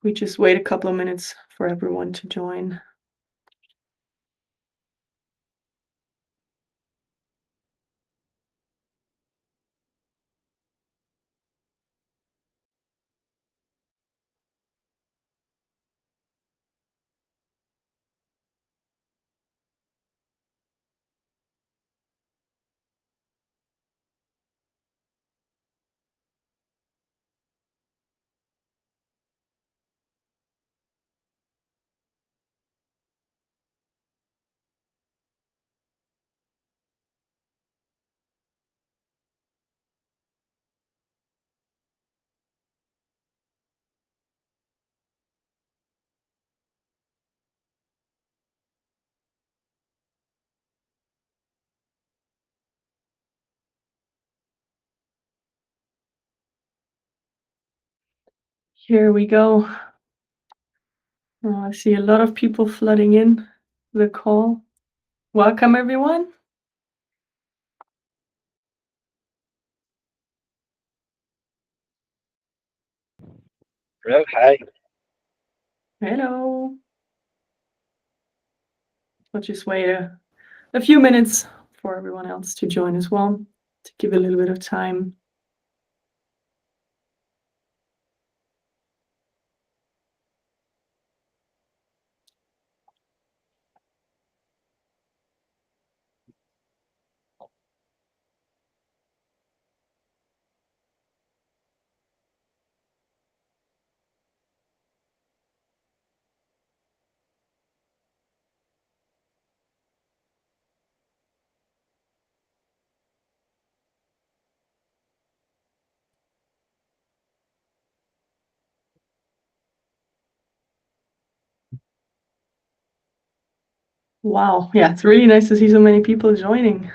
We just wait a couple of minutes for everyone to join. Here we go. I see a lot of people flooding in the call. Welcome, everyone. Hello, hi. Hello. We'll just wait a few minutes for everyone else to join as well, to give a little bit of time. Wow, yeah, it's really nice to see so many people joining.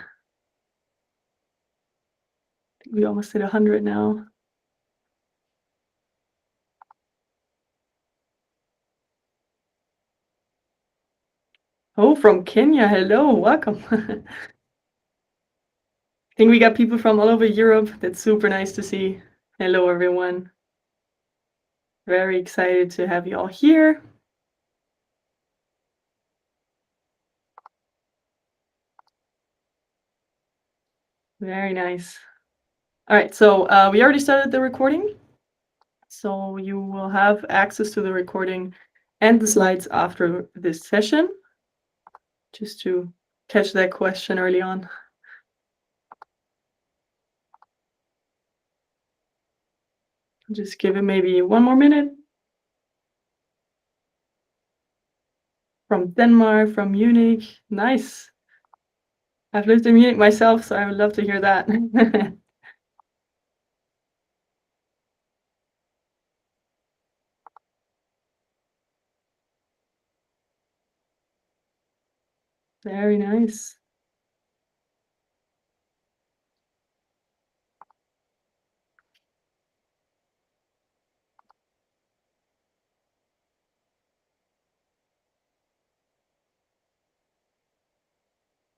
We almost hit 100 now. Oh, from Kenya. Hello, welcome. I think we got people from all over Europe. That's super nice to see. Hello, everyone. Very excited to have you all here. Very nice. All right, so we already started the recording. So you will have access to the recording and the slides after this session, just to catch that question early on. Just give it maybe one more minute. From Denmark, from Munich. Nice. I've lived in Munich myself, so I would love to hear that. Very nice.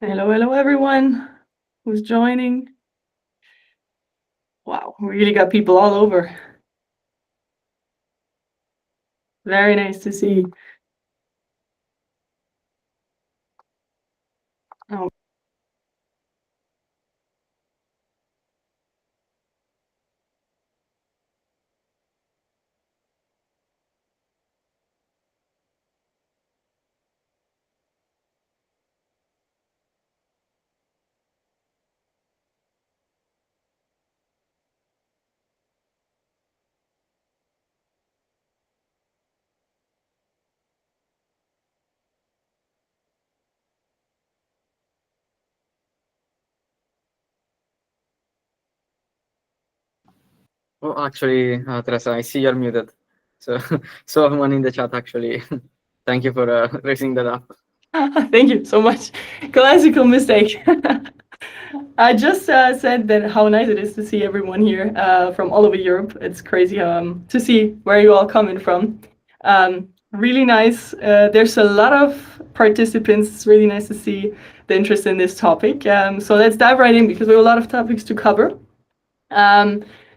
Hello, hello, everyone who's joining. Wow, we really got people all over. Very nice to see. Oh. Oh, actually, Teresa, I see you're muted. So, someone in the chat actually. Thank you for raising that up. Thank you so much. Classical mistake. I just said that how nice it is to see everyone here from all over Europe. It's crazy to see where you all coming from. Really nice. There's a lot of participants. It's really nice to see the interest in this topic. So let's dive right in because we have a lot of topics to cover.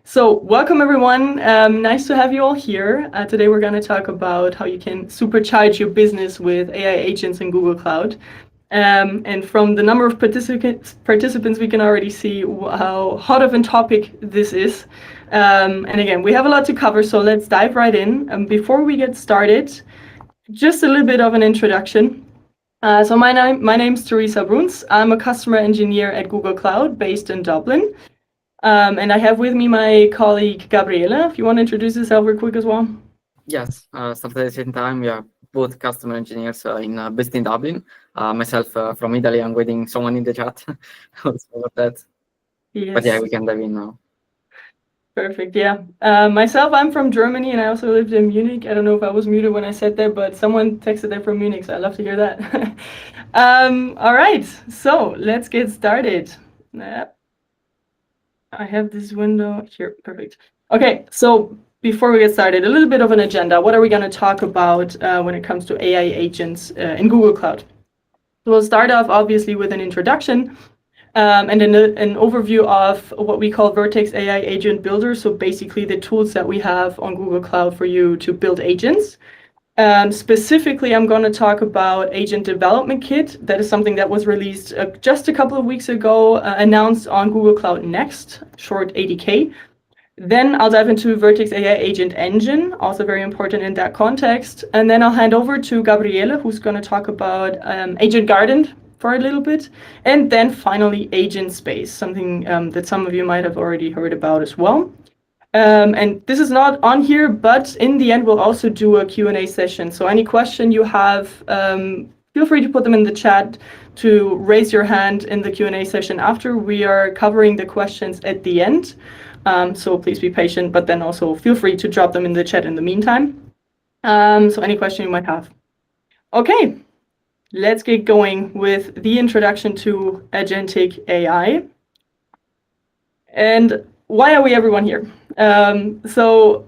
So welcome everyone. Nice to have you all here. Today we're going to talk about how you can supercharge your business with AI agents in Google Cloud. And from the number of participants, we can already see how hot of a topic this is. And again, we have a lot to cover, so let's dive right in. Before we get started, just a little bit of an introduction. So my name's Teresa Bruns. I'm a customer engineer at Google Cloud based in Dublin. And I have with me my colleague Gabriele. If you want to introduce yourself real quick as well. Yes, started at the same time. We are both customer engineers based in Dublin. Myself from Italy. I'm waiting someone in the chat also for that. Yes. But yeah, we can dive in now. Perfect. Yeah. Myself, I'm from Germany, and I also lived in Munich. I don't know if I was muted when I said that, but someone texted that from Munich, so I'd love to hear that. All right. So let's get started. I have this window here. Perfect. Okay. So before we get started, a little bit of an agenda. What are we going to talk about when it comes to AI agents in Google Cloud? So we'll start off obviously with an introduction. And then an overview of what we call Vertex AI Agentbuilder. So basically the tools that we have on Google Cloud for you to build agents. Specifically, I'm going to talk about Agent Development Kit. That is something that was released just a couple of weeks ago, announced on Google Cloud Next, short ADK. Then I'll dive into Vertex AI Agent Engine, also very important in that context. And then I'll hand over to Gabriele, who's going to talk about Agent Garden for a little bit. And then finally, AgentSpace, something that some of you might have already heard about as well. And this is not on here, but in the end, we'll also do a Q&A session. So any question you have, feel free to put them in the chat, to raise your hand in the Q&A session after. We are covering the questions at the end. So please be patient, but then also feel free to drop them in the chat in the meantime. So any question you might have. Okay, let's get going with the introduction to agentic AI. And why are we everyone here? So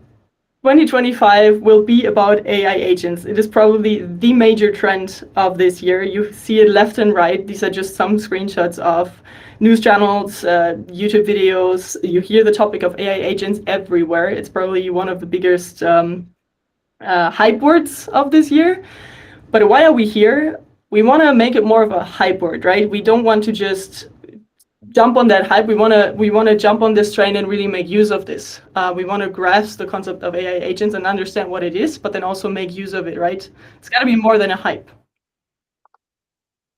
2025 will be about AI agents. It is probably the major trend of this year. You see it left and right. These are just some screenshots of news channels, YouTube videos. You hear the topic of AI agents everywhere. It's probably one of the biggest hype words of this year. But why are we here? We want to make it more of a hype word, right? We don't want to just jump on that hype. We want to jump on this train and really make use of this. We want to grasp the concept of AI agents and understand what it is, but then also make use of it, right? It's got to be more than a hype.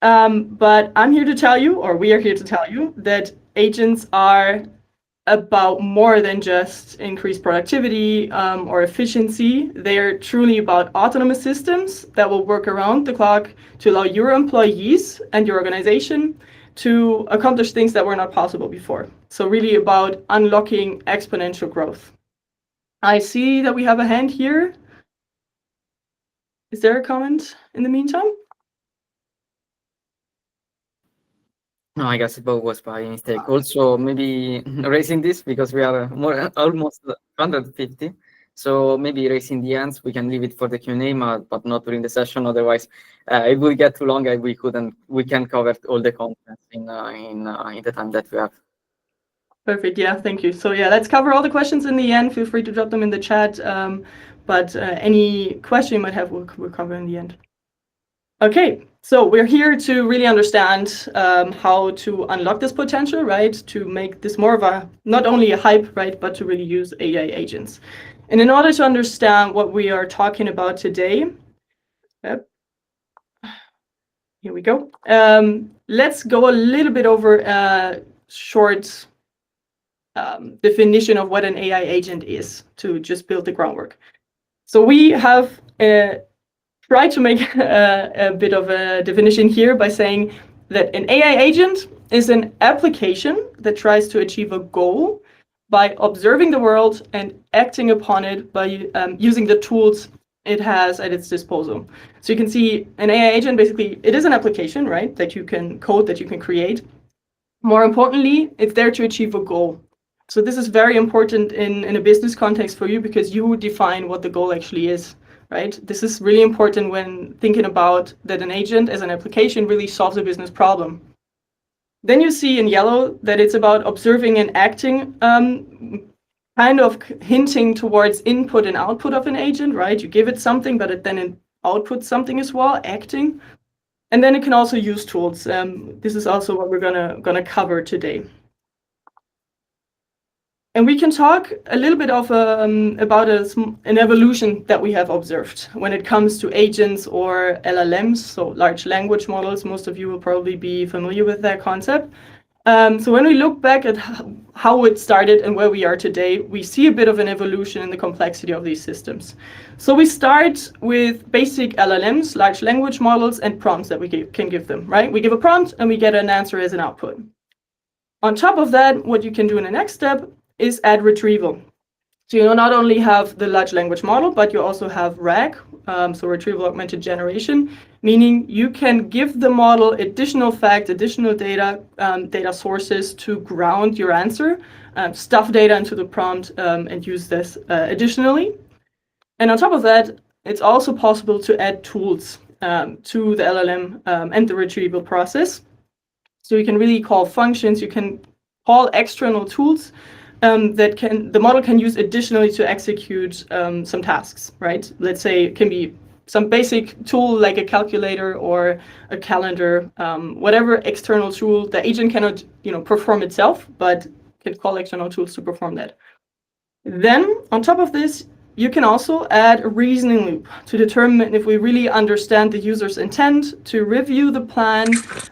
But I'm here to tell you, or we are here to tell you, that agents are about more than just increased productivity or efficiency. They are truly about autonomous systems that will work around the clock to allow your employees and your organization to accomplish things that were not possible before. So really about unlocking exponential growth. I see that we have a hand here. Is there a comment in the meantime? No, I guess it was by mistake. Also, maybe raising this because we are almost 150. So maybe raising the hands, we can leave it for the Q&A, but not during the session. Otherwise, it will get too long and we can cover all the content in the time that we have. Perfect. Yeah, thank you. So yeah, let's cover all the questions in the end. Feel free to drop them in the chat. But any question you might have, we'll cover in the end. Okay, so we're here to really understand how to unlock this potential, right? To make this more of a, not only a hype, right, but to really use AI agents. And in order to understand what we are talking about today, here we go. Let's go a little bit over a short definition of what an AI agent is to just build the groundwork. So we have tried to make a bit of a definition here by saying that an AI agent is an application that tries to achieve a goal by observing the world and acting upon it by using the tools it has at its disposal. So you can see an AI agent, basically, it is an application, right, that you can code, that you can create. More importantly, it's there to achieve a goal. So this is very important in a business context for you because you define what the goal actually is, right? This is really important when thinking about that an agent as an application really solves a business problem. Then you see in yellow that it's about observing and acting kind of hinting towards input and output of an agent, right? You give it something, but it outputs something as well, acting. And then it can also use tools. This is also what we're gonna cover today. And we can talk a little bit of about an evolution that we have observed when it comes to agents or LLMs, so large language models. Most of you will probably be familiar with that concept. So when we look back at how it started and where we are today, we see a bit of an evolution in the complexity of these systems. So we start with basic LLMs, large language models, and prompts that we can give them, right? We give a prompt and we get an answer as an output. On top of that, what you can do in the next step is add retrieval. So you not only have the large language model, but you also have RAG, so retrieval augmented generation, meaning you can give the model additional facts, additional data, data sources to ground your answer, stuff data into the prompt, and use this additionally. And on top of that, it's also possible to add tools to the LLM and the retrieval process. So you can really call functions, you can call external tools that the model can use additionally to execute some tasks, right? Let's say it can be some basic tool like a calculator or a calendar, whatever external tool the agent cannot, perform itself, but can call external tools to perform that. Then on top of this, you can also add a reasoning loop to determine if we really understand the user's intent, to review the plan,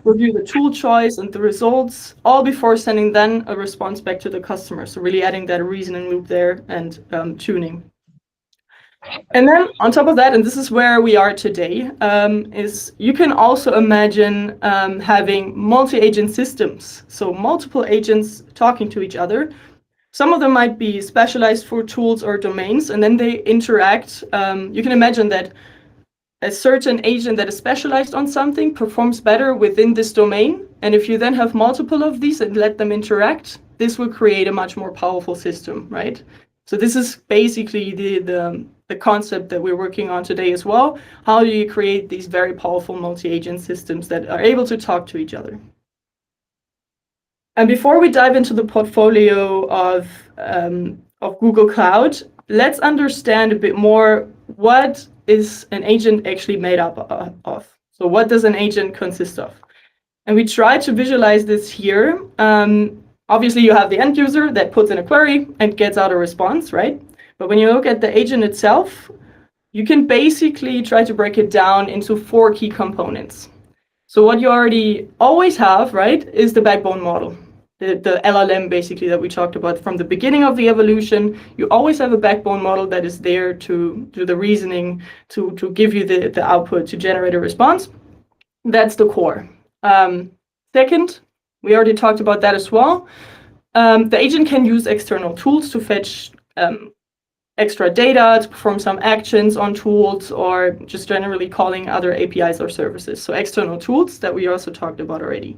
review the tool choice and the results, all before sending then a response back to the customer. So really adding that reasoning loop there and tuning. And then on top of that, and this is where we are today, is you can also imagine having multi-agent systems. So multiple agents talking to each other. Some of them might be specialized for tools or domains, and then they interact. You can imagine that a certain agent that is specialized on something performs better within this domain. And if you then have multiple of these and let them interact, this will create a much more powerful system, right? So this is basically the concept that we're working on today as well. How do you create these very powerful multi-agent systems that are able to talk to each other? And before we dive into the portfolio of Google Cloud, let's understand a bit more what is an agent actually made up of. So what does an agent consist of? And we try to visualize this here. Obviously, you have the end user that puts in a query and gets out a response, right? But when you look at the agent itself, you can basically try to break it down into 4 key components. So what you already always have, right, is the backbone model. The LLM basically that we talked about from the beginning of the evolution. You always have a backbone model that is there to do the reasoning, to give you the output, to generate a response. That's the core. Second, we already talked about that as well. The agent can use external tools to fetch extra data, to perform some actions on tools, or just generally calling other APIs or services. So external tools that we also talked about already.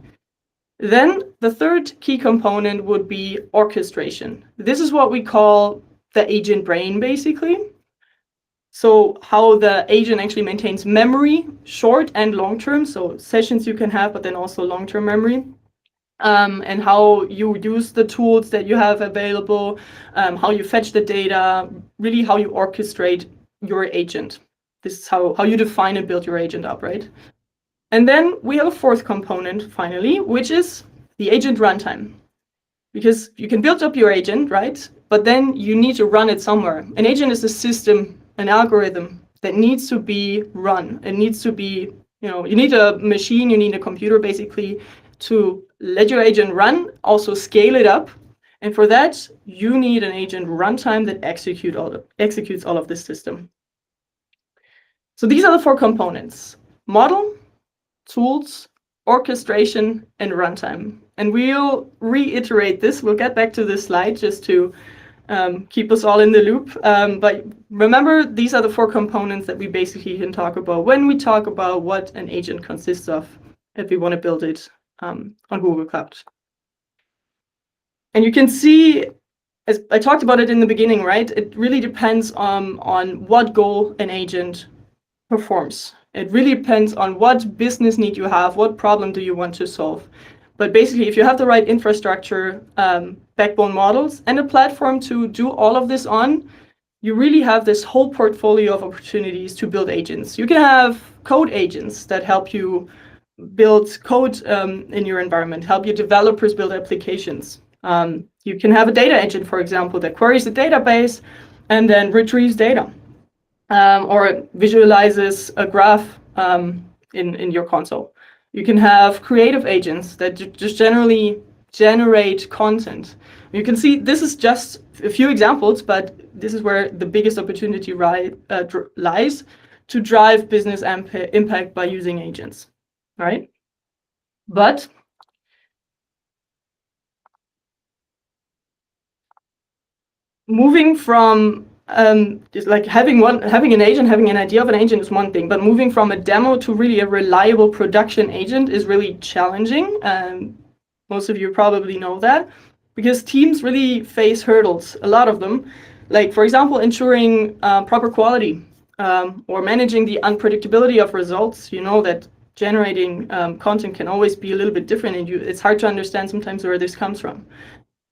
Then the third key component would be orchestration. This is what we call the agent brain, basically. So how the agent actually maintains memory, short and long term, so sessions you can have, but then also long-term memory. And how you use the tools that you have available, how you fetch the data, really how you orchestrate your agent. This is how you define and build your agent up, right? And then we have a fourth component, finally, which is the agent runtime. Because you can build up your agent, right? But then you need to run it somewhere. An agent is a system, an algorithm that needs to be run. It needs to be, you need a machine, you need a computer, basically, to let your agent run, also scale it up. And for that, you need an agent runtime that executes all of this system. So these are the 4 components: model, tools, orchestration, and runtime. And we'll reiterate this. We'll get back to this slide just to keep us all in the loop. But remember, these are the 4 components that we basically can talk about when we talk about what an agent consists of if we want to build it on Google Cloud. And you can see, as I talked about it in the beginning, right? It really depends on what goal an agent performs. It really depends on what business need you have, what problem do you want to solve. But basically, if you have the right infrastructure, backbone models, and a platform to do all of this on, you really have this whole portfolio of opportunities to build agents. You can have code agents that help you build code in your environment, help your developers build applications. You can have a data engine, for example, that queries the database and then retrieves data, or visualizes a graph in your console. You can have creative agents that just generally generate content. You can see this is just a few examples, but this is where the biggest opportunity lies to drive business impact by using agents, right? But moving from just like having an agent, having an idea of an agent is one thing, but moving from a demo to really a reliable production agent is really challenging. Most of you probably know that, because teams really face hurdles, a lot of them, like, for example, ensuring proper quality, or managing the unpredictability of results. You know that generating content can always be a little bit different, and it's hard to understand sometimes where this comes from.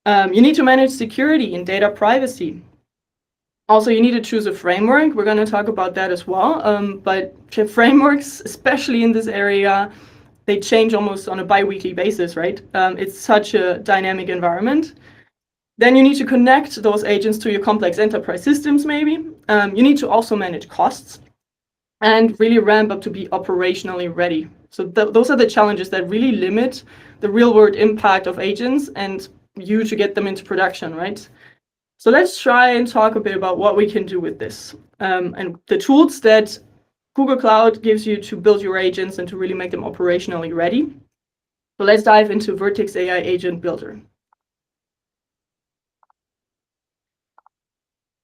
You need to manage security and data privacy. Also, you need to choose a framework. We're going to talk about that as well. But frameworks, especially in this area, they change almost on a bi-weekly basis, right? It's such a dynamic environment. Then you need to connect those agents to your complex enterprise systems, maybe. You need to also manage costs and really ramp up to be operationally ready. So those are the challenges that really limit the real-world impact of agents and you to get them into production, right? So let's try and talk a bit about what we can do with this, and the tools that Google Cloud gives you to build your agents and to really make them operationally ready. So let's dive into Vertex AI Agent Builder.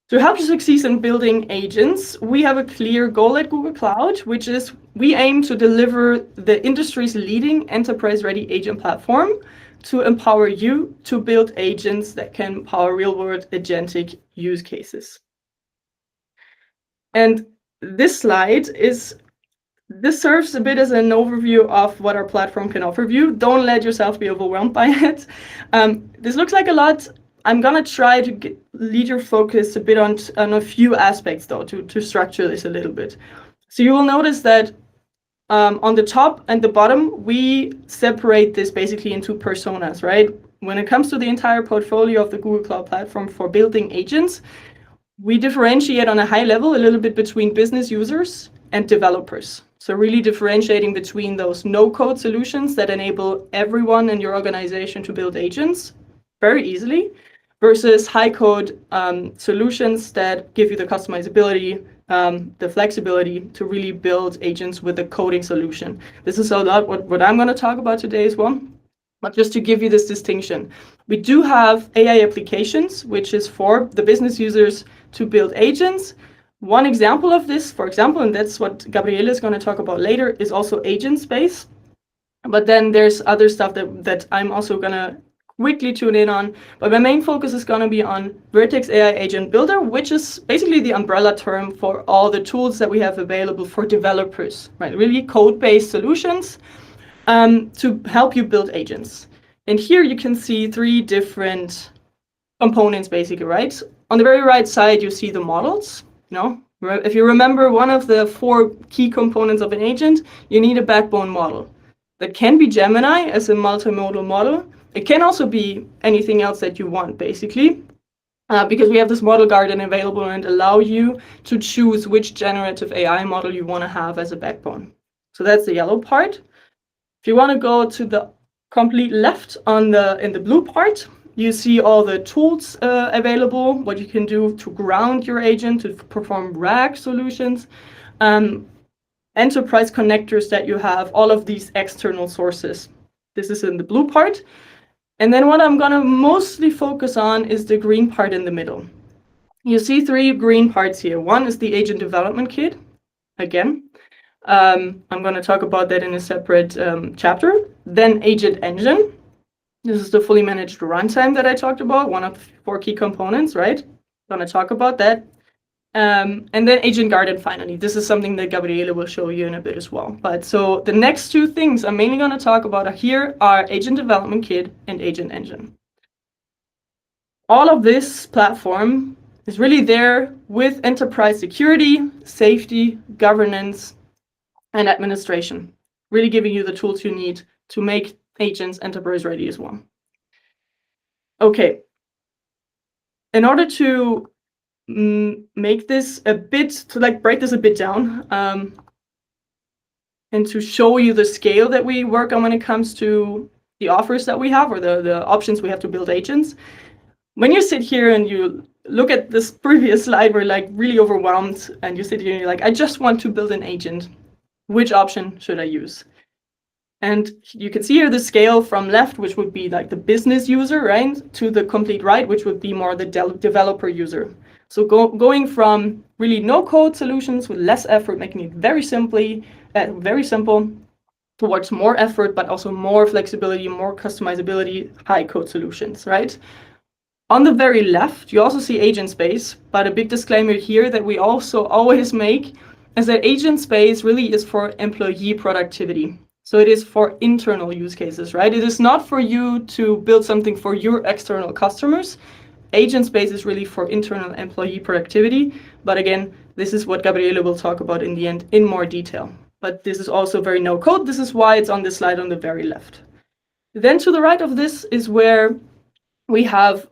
To help you succeed in building agents, we have a clear goal at Google Cloud, which is we aim to deliver the industry's leading enterprise-ready agent platform to empower you to build agents that can power real-world agentic use cases. And this slide serves a bit as an overview of what our platform can offer you. Don't let yourself be overwhelmed by it. This looks like a lot. I'm gonna try to lead your focus a bit on a few aspects, though, to structure this a little bit. So you will notice that on the top and the bottom, we separate this basically into personas, right? When it comes to the entire portfolio of the Google Cloud Platform for building agents, we differentiate on a high level a little bit between business users and developers. So really differentiating between those no-code solutions that enable everyone in your organization to build agents very easily, versus high-code solutions that give you the customizability, the flexibility to really build agents with a coding solution. This is a lot what I'm going to talk about today as well. But just to give you this distinction, we do have AI applications, which is for the business users to build agents. One example of this, for example, and that's what Gabriele is going to talk about later, is also AgentSpace. But then there's other stuff that I'm also going to quickly tune in on. But my main focus is going to be on Vertex AI Agent Builder, which is basically the umbrella term for all the tools that we have available for developers, right? Really code-based solutions to help you build agents. And here you can see three different components, basically, right? On the very right side, you see the models. You know, if you remember, one of the 4 key components of an agent, you need a backbone model. That can be Gemini as a multimodal model. It can also be anything else that you want, basically, because we have this model garden available and allow you to choose which generative AI model you want to have as a backbone. So that's the yellow part. If you want to go to the complete left in the blue part, you see all the tools available, what you can do to ground your agent, to perform RAG solutions, enterprise connectors that you have, all of these external sources. This is in the blue part. And then what I'm going to mostly focus on is the green part in the middle. You see 3 green parts here. One is the agent development kit. Again, I'm going to talk about that in a separate chapter. Then agent engine. This is the fully managed runtime that I talked about, one of 4 key components, right? I'm going to talk about that. And then Agent Garden finally. This is something that Gabriele will show you in a bit as well. But so the next two things I'm mainly going to talk about here are Agent Development Kit and Agent Engine. All of this platform is really there with enterprise security, safety, governance, and administration, really giving you the tools you need to make agents enterprise ready as well. Okay. In order to make this a bit, to like break this a bit down, and to show you the scale that we work on when it comes to the offers that we have, or the options we have to build agents. When you sit here and you look at this previous slide, we're like really overwhelmed, and you sit here and you're like, I just want to build an agent. Which option should I use? And you can see here the scale from left, which would be like the business user, right, to the complete right, which would be more the developer user. So going from really no-code solutions with less effort, making it very simple, towards more effort, but also more flexibility, more customizability, high-code solutions, right? On the very left, you also see AgentSpace, but a big disclaimer here that we also always make is that AgentSpace really is for employee productivity. So it is for internal use cases, right? It is not for you to build something for your external customers. AgentSpace is really for internal employee productivity. But again, this is what Gabriele will talk about in the end in more detail. But this is also very no code. This is why it's on this slide on the very left. Then to the right of this is where we have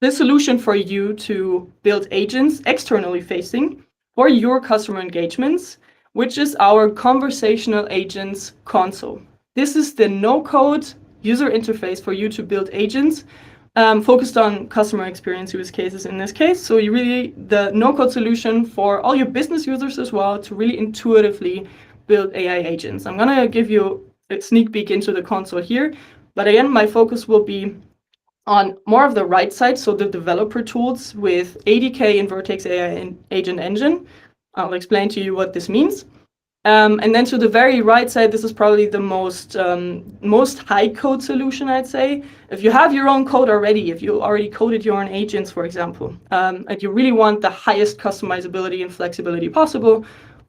the solution for you to build agents externally facing for your customer engagements, which is our conversational agents console. This is the no-code user interface for you to build agents focused on customer experience use cases in this case. So you really, the no-code solution for all your business users as well to really intuitively build AI agents. I'm gonna give you a sneak peek into the console here, but again, my focus will be on more of the right side, so the developer tools with ADK and Vertex AI and Agent Engine. I'll explain to you what this means. And then to the very right side, this is probably the most high code solution, I'd say. If you have your own code already, if you already coded your own agents, for example, and you really want the highest customizability and flexibility possible,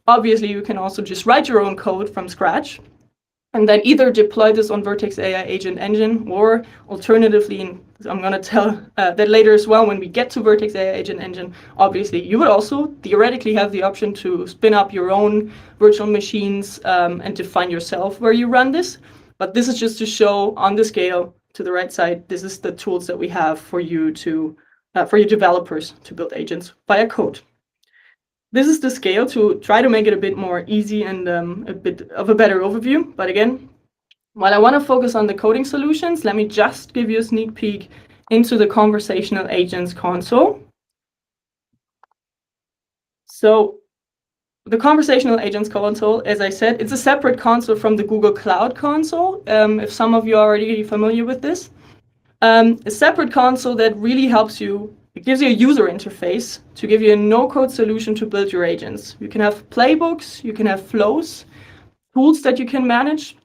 obviously you can also just write your own code from scratch and then either deploy this on Vertex AI Agent Engine, or alternatively, and I'm going to tell that later as well, when we get to Vertex AI Agent Engine, obviously, you would also theoretically have the option to spin up your own virtual machines and define yourself where you run this. But this is just to show on the scale to the right side, this is the tools that we have for you to, for your developers to build agents via code. This is the scale to try to make it a bit more easy and a bit of a better overview. But again, while I want to focus on the coding solutions, let me just give you a sneak peek into the conversational agents console. So the conversational agents console, as I said, it's a separate console from the Google Cloud console, if some of you are already familiar with this. A separate console that really helps you. It gives you a user interface to give you a no-code solution to build your agents. You can have playbooks, you can have flows, tools that you can manage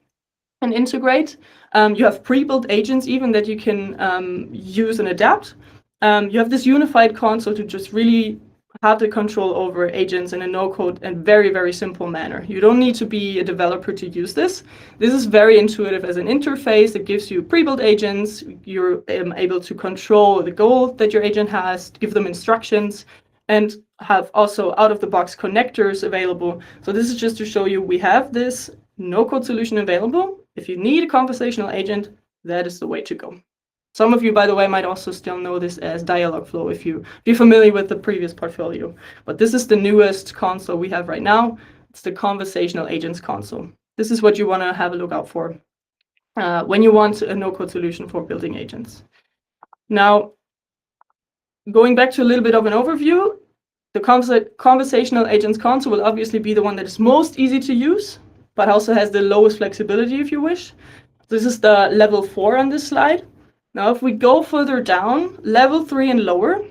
and integrate. You have pre-built agents even that you can use and adapt. You have this unified console to just really have the control over agents in a no-code and very, very simple manner. You don't need to be a developer to use this. This is very intuitive as an interface. It gives you pre-built agents. You're able to control the goal that your agent has, give them instructions, and have also out-of-the-box connectors available. So this is just to show you we have this no-code solution available. If you need a conversational agent, that is the way to go. Some of you, by the way, might also still know this as Dialogflow if you're familiar with the previous portfolio. But this is the newest console we have right now. It's the conversational agents console. This is what you want to have a look out for when you want a no-code solution for building agents. Now, going back to a little bit of an overview, the conversational agents console will obviously be the one that is most easy to use, but also has the lowest flexibility if you wish. This is the level 4 on this slide. Now, if we go further down, level 3 and lower,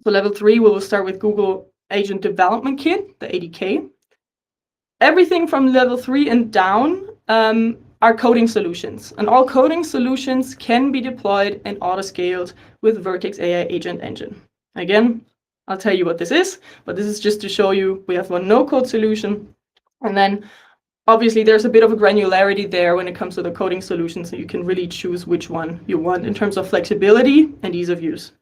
so level 3, we will start with Google Agent Development Kit, the ADK. Everything from level 3 and down are coding solutions, and all coding solutions can be deployed and auto-scaled with Vertex AI Agent Engine. Again, I'll tell you what this is, but this is just to show you we have one no-code solution. And then obviously there's a bit of a granularity there when it comes to the coding solution, so you can really choose which one you want in terms of flexibility and ease of use,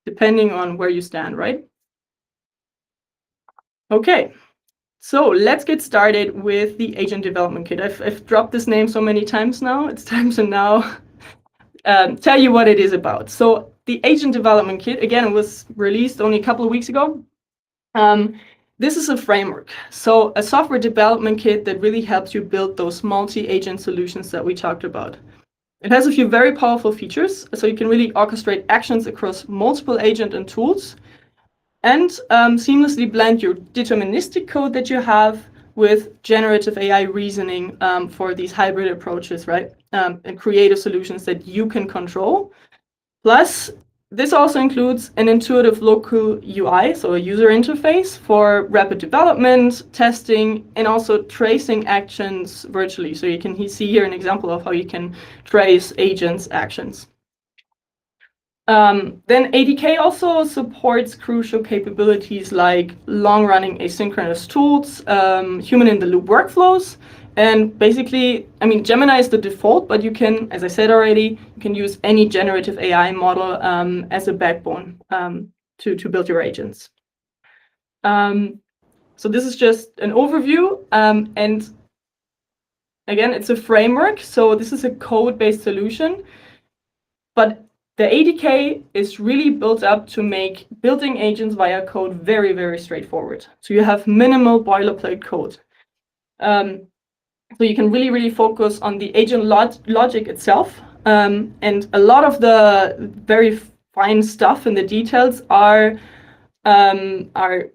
depending on where you stand, right? Okay, so let's get started with the Agent Development Kit. I've dropped this name so many times now, it's time to now tell you what it is about. So the Agent Development Kit, again, was released only a couple of weeks ago. This is a framework, so a software development kit that really helps you build those multi-agent solutions that we talked about. It has a few very powerful features, so you can really orchestrate actions across multiple agents and tools, and seamlessly blend your deterministic code that you have with generative AI reasoning for these hybrid approaches, right? And creative solutions that you can control. Plus, this also includes an intuitive local UI, so a user interface for rapid development, testing, and also tracing actions virtually. So you can see here an example of how you can trace agents' actions. Then ADK also supports crucial capabilities like long-running asynchronous tools, human-in-the-loop workflows, and basically, I mean, Gemini is the default, but you can, as I said already, you can use any generative AI model as a backbone to build your agents. So this is just an overview, and again, it's a framework. So this is a code-based solution, but the ADK is really built up to make building agents via code very, very straightforward. So you have minimal boilerplate code. So you can really, really focus on the agent logic itself. And a lot of the very fine stuff and the details are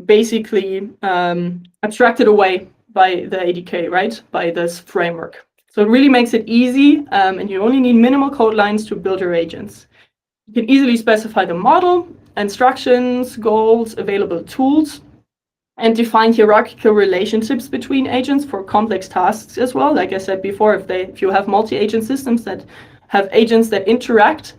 basically abstracted away by the ADK, right? By this framework. So it really makes it easy, and you only need minimal code lines to build your agents. You can easily specify the model, instructions, goals, available tools, and define hierarchical relationships between agents for complex tasks as well. Like I said before, if you have multi-agent systems that have agents that interact,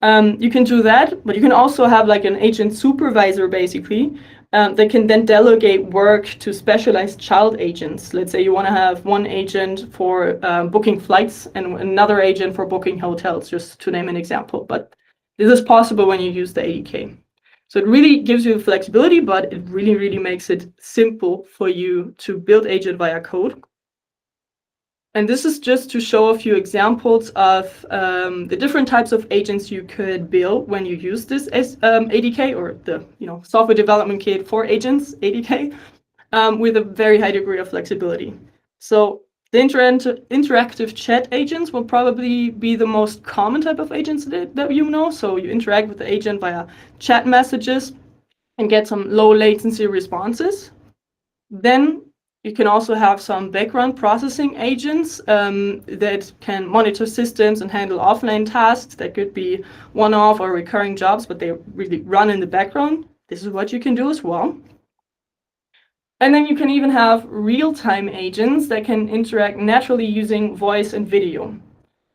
you can do that, but you can also have like an agent supervisor, basically, that can then delegate work to specialized child agents. Let's say you want to have one agent for booking flights and another agent for booking hotels, just to name an example. But this is possible when you use the ADK. So it really gives you flexibility, but it really, really makes it simple for you to build agent via code. And this is just to show a few examples of the different types of agents you could build when you use this ADK, or the software development kit for agents ADK, with a very high degree of flexibility. So the interactive chat agents will probably be the most common type of agents that you know. So you interact with the agent via chat messages and get some low latency responses. Then you can also have some background processing agents that can monitor systems and handle offline tasks that could be one-off or recurring jobs, but they really run in the background. This is what you can do as well. And then you can even have real-time agents that can interact naturally using voice and video.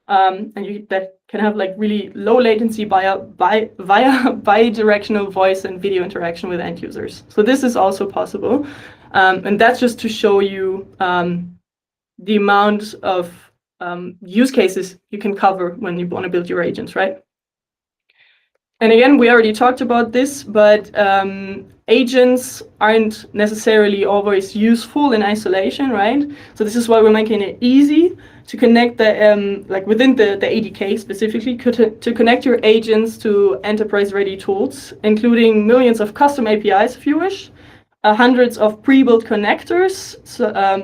That can have like really low latency via bidirectional voice and video interaction with end users. So this is also possible. And that's just to show you the amount of use cases you can cover when you want to build your agents, right? And again, we already talked about this, but agents aren't necessarily always useful in isolation, right? So this is why we're making it easy to connect the, like within the ADK specifically, to connect your agents to enterprise-ready tools, including millions of custom APIs if you wish, hundreds of pre-built connectors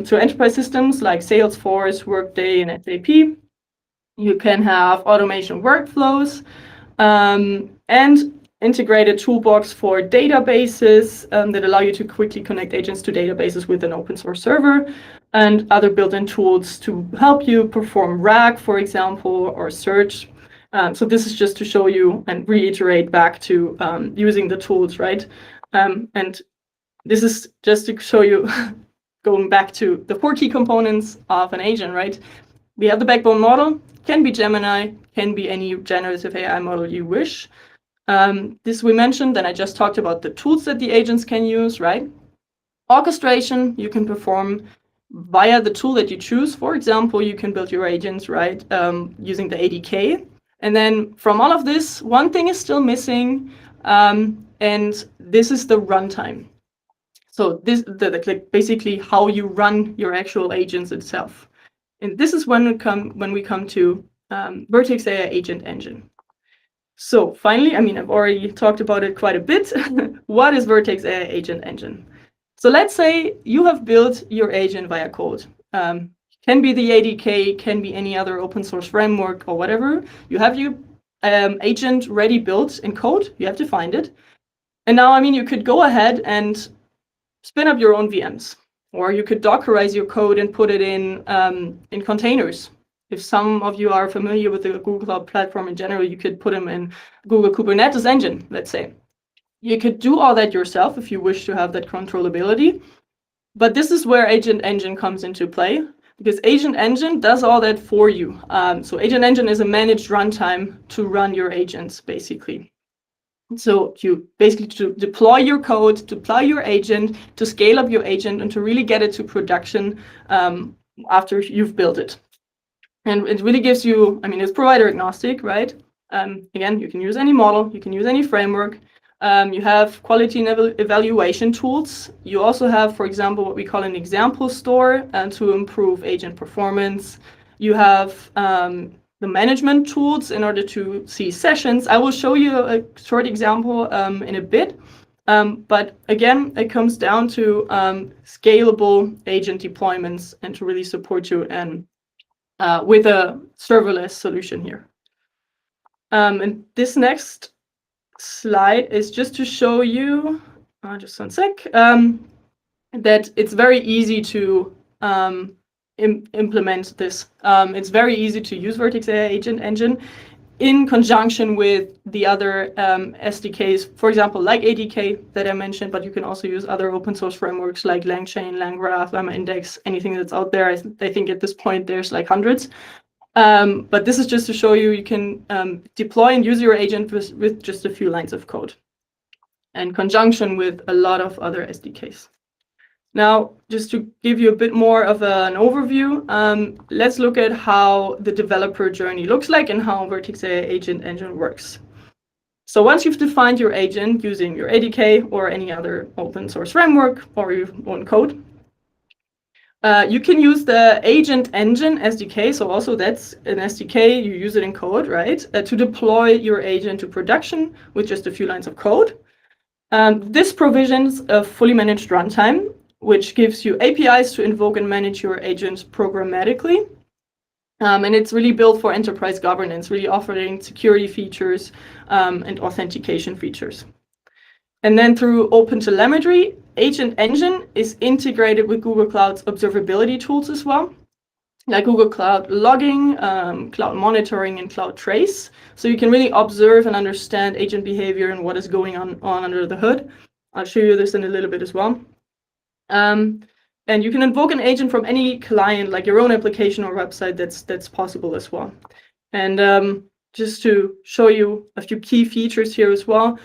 to enterprise systems like Salesforce, Workday, and SAP. You can have automation workflows, and integrated toolbox for databases that allow you to quickly connect agents to databases with an open source server, and other built-in tools to help you perform RAG, for example, or search. So this is just to show you and reiterate back to using the tools, right? And this is just to show you, going back to the 4 key components of an agent, right? We have the backbone model, can be Gemini, can be any generative AI model you wish. This we mentioned, and I just talked about the tools that the agents can use, right? Orchestration, you can perform via the tool that you choose. For example, you can build your agents, right, using the ADK. And then from all of this, one thing is still missing, and this is the runtime. So this basically how you run your actual agents itself. And this is when we come to Vertex AI Agent Engine. So finally, I mean, I've already talked about it quite a bit. What is Vertex AI Agent Engine? So let's say you have built your agent via code. Can be the ADK, can be any other open source framework or whatever. You have your agent ready built in code. You have to find it. And now, I mean, you could go ahead and spin up your own VMs, or you could Dockerize your code and put it in containers. If some of you are familiar with the Google Cloud Platform in general, you could put them in Google Kubernetes Engine, let's say. You could do all that yourself if you wish to have that controllability. But this is where Agent Engine comes into play, because Agent Engine does all that for you. So Agent Engine is a managed runtime to run your agents, basically. So you basically to deploy your code, deploy your agent, to scale up your agent, and to really get it to production after you've built it. And it really gives you, I mean, it's provider agnostic, right? Again, you can use any model, you can use any framework. You have quality and evaluation tools. You also have, for example, what we call an example store to improve agent performance. You have the management tools in order to see sessions. I will show you a short example in a bit. But again, it comes down to scalable agent deployments and to really support you and with a serverless solution here. And this next slide is just to show you, just one sec, that it's very easy to implement this. It's very easy to use Vertex AI Agent Engine in conjunction with the other SDKs, for example, like ADK that I mentioned, but you can also use other open source frameworks like LangChain, LangGraph, LlamaIndex, anything that's out there. I think at this point there's like hundreds. But this is just to show you can deploy and use your agent with just a few lines of code in conjunction with a lot of other SDKs. Now, just to give you a bit more of an overview, let's look at how the developer journey looks like and how Vertex AI Agent Engine works. So once you've defined your agent using your ADK or any other open source framework or your own code, you can use the Agent Engine SDK. So also that's an SDK, you use it in code, right? To deploy your agent to production with just a few lines of code. This provisions a fully managed runtime, which gives you APIs to invoke and manage your agents programmatically. And it's really built for enterprise governance, really offering security features and authentication features. And then through OpenTelemetry, Agent Engine is integrated with Google Cloud's observability tools as well, like Google Cloud Logging, Cloud Monitoring, and Cloud Trace. So you can really observe and understand agent behavior and what is going on under the hood. I'll show you this in a little bit as well. And you can invoke an agent from any client, like your own application or website, that's possible as well. And just to show you a few key features here as well.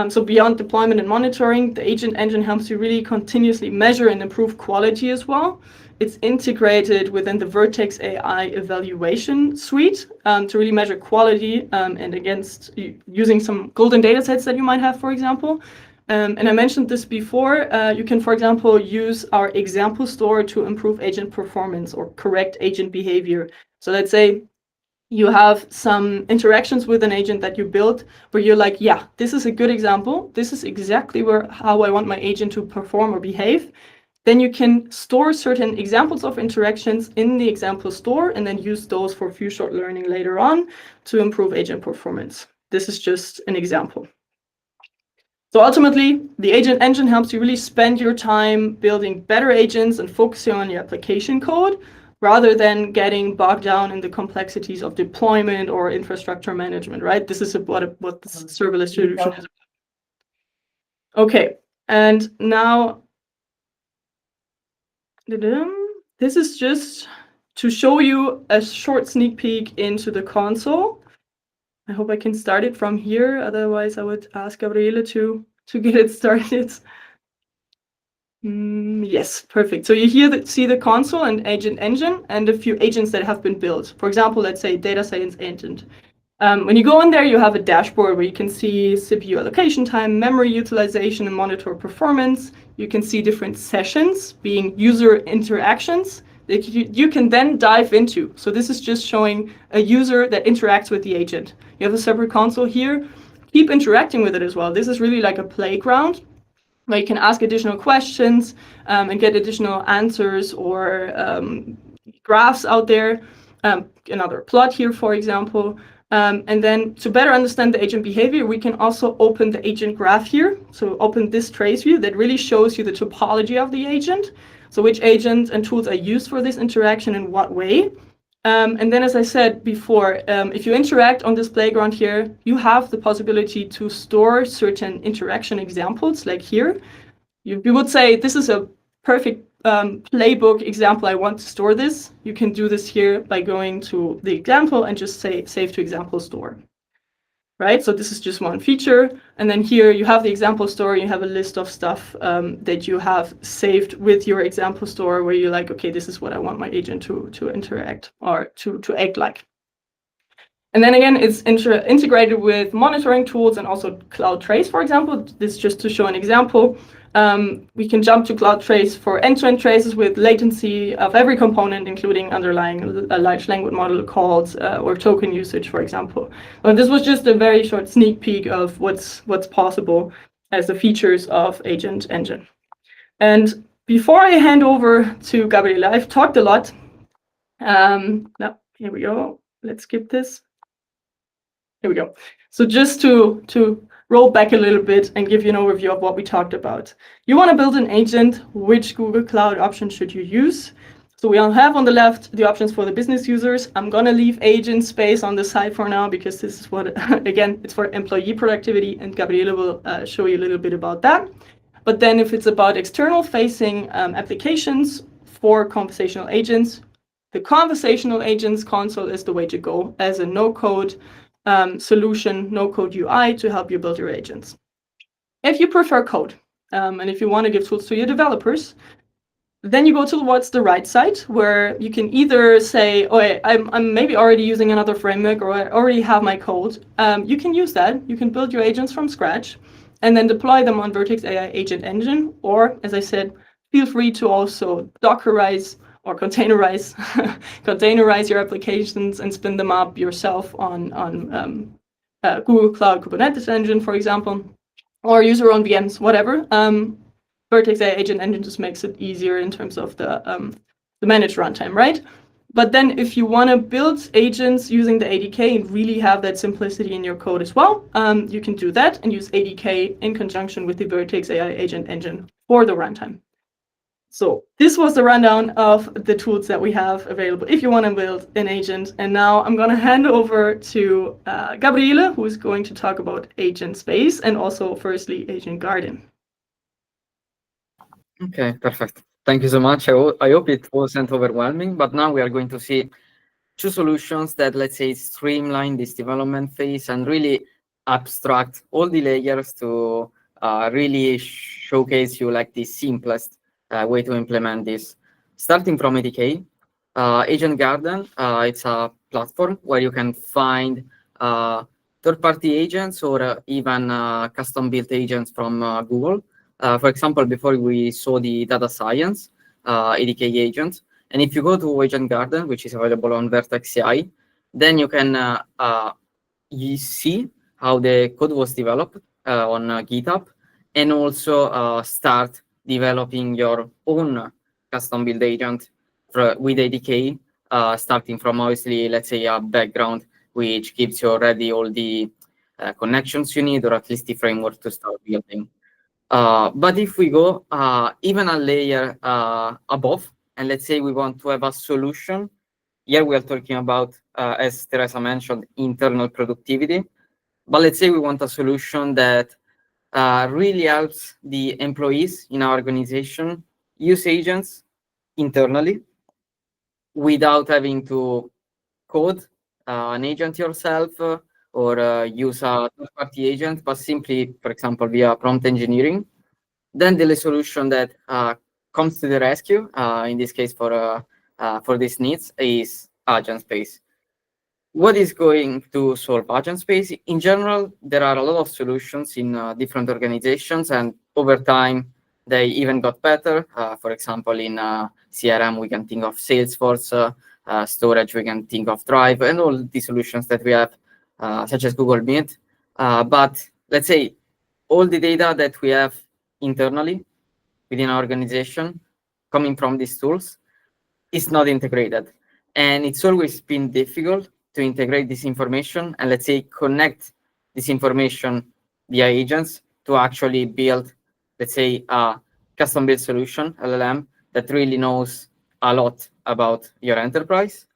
So beyond deployment and monitoring, the Agent Engine helps you really continuously measure and improve quality as well. It's integrated within the Vertex AI evaluation suite to really measure quality and against using some golden data sets that you might have, for example. And I mentioned this before, you can, for example, use our example store to improve agent performance or correct agent behavior. So let's say you have some interactions with an agent that you built where you're like, yeah, this is a good example. This is exactly how I want my agent to perform or behave. Then you can store certain examples of interactions in the example store and then use those for few short learning later on to improve agent performance. This is just an example. So ultimately, the Agent Engine helps you really spend your time building better agents and focusing on your application code rather than getting bogged down in the complexities of deployment or infrastructure management, right? This is what the serverless solution is. Okay, and now this is just to show you a short sneak peek into the console. I hope I can start it from here. Otherwise, I would ask Gabriele to get it started. Yes, perfect. So you here see the console and agent engine and a few agents that have been built. For example, let's say data science agent. When you go in there, you have a dashboard where you can see CPU allocation time, memory utilization, and monitor performance. You can see different sessions being user interactions that you can then dive into. So this is just showing a user that interacts with the agent. You have a separate console here. Keep interacting with it as well. This is really like a playground where you can ask additional questions and get additional answers or graphs out there. Another plot here, for example. And then to better understand the agent behavior, we can also open the agent graph here. So open this trace view that really shows you the topology of the agent. So which agents and tools are used for this interaction in what way. And then, as I said before, if you interact on this playground here, you have the possibility to store certain interaction examples, like here. You would say, this is a perfect playbook example. I want to store this. You can do this here by going to the example and just say save to example store. Right? So this is just one feature. And then here you have the example store. You have a list of stuff that you have saved with your example store where you're like, okay, this is what I want my agent to interact or to act like. And then again, it's integrated with monitoring tools and also Cloud Trace, for example. This just to show an example. We can jump to Cloud Trace for end-to-end traces with latency of every component, including underlying large language model calls or token usage, for example. And this was just a very short sneak peek of what's possible as the features of Agent Engine. And before I hand over to Gabriele, I've talked a lot. No, here we go. Let's skip this. Here we go. So just to roll back a little bit and give you an overview of what we talked about. You want to build an agent. Which Google Cloud option should you use? So we all have on the left the options for the business users. I'm going to leave AgentSpace on the side for now because this is what, again, it's for employee productivity, and Gabriele will show you a little bit about that. But then if it's about external facing applications for conversational agents, the conversational agents console is the way to go as a no-code solution, no-code UI to help you build your agents. If you prefer code, and if you want to give tools to your developers, then you go towards the right side where you can either say, oh, I'm maybe already using another framework or I already have my code. You can use that. You can build your agents from scratch and then deploy them on Vertex AI Agent Engine. Or, as I said, feel free to also Dockerize or containerize your applications and spin them up yourself on Google Cloud Kubernetes Engine, for example, or use your own VMs, whatever. Vertex AI Agent Engine just makes it easier in terms of the managed runtime, right? But then if you want to build agents using the ADK and really have that simplicity in your code as well, you can do that and use ADK in conjunction with the Vertex AI Agent Engine for the runtime. So this was the rundown of the tools that we have available if you want to build an agent. And now I'm going to hand over to Gabriele, who is going to talk about AgentSpace and also firstly Agent Garden. Okay, perfect. Thank you so much. I hope it wasn't overwhelming, but now we are going to see two solutions that, let's say, streamline this development phase and really abstract all the layers to really showcase you like the simplest way to implement this. Starting from ADK, Agent Garden, it's a platform where you can find third-party agents or even custom-built agents from Google. For example, before we saw the data science ADK agent, and if you go to Agent Garden, which is available on Vertex AI, then you can you see how the code was developed on GitHub, and also start developing your own custom-built agent with ADK, starting from obviously, let's say, a background which gives you already all the connections you need, or at least the framework to start building. But if we go even a layer above, and let's say we want to have a solution, here we are talking about, as Teresa mentioned, internal productivity. But let's say we want a solution that really helps the employees in our organization use agents internally without having to code an agent yourself or use a third-party agent, but simply, for example, via prompt engineering. Then the solution that comes to the rescue, in this case for these needs, is AgentSpace. What is going to solve AgentSpace? In general, there are a lot of solutions in different organizations, and over time, they even got better. For example, in CRM, we can think of Salesforce, storage, we can think of Drive, and all the solutions that we have, such as Google Meet. But let's say all the data that we have internally within our organization coming from these tools is not integrated. And it's always been difficult to integrate this information and, let's say, connect this information via agents to actually build, let's say, a custom built solution, LLM, that really knows a lot about your enterprise.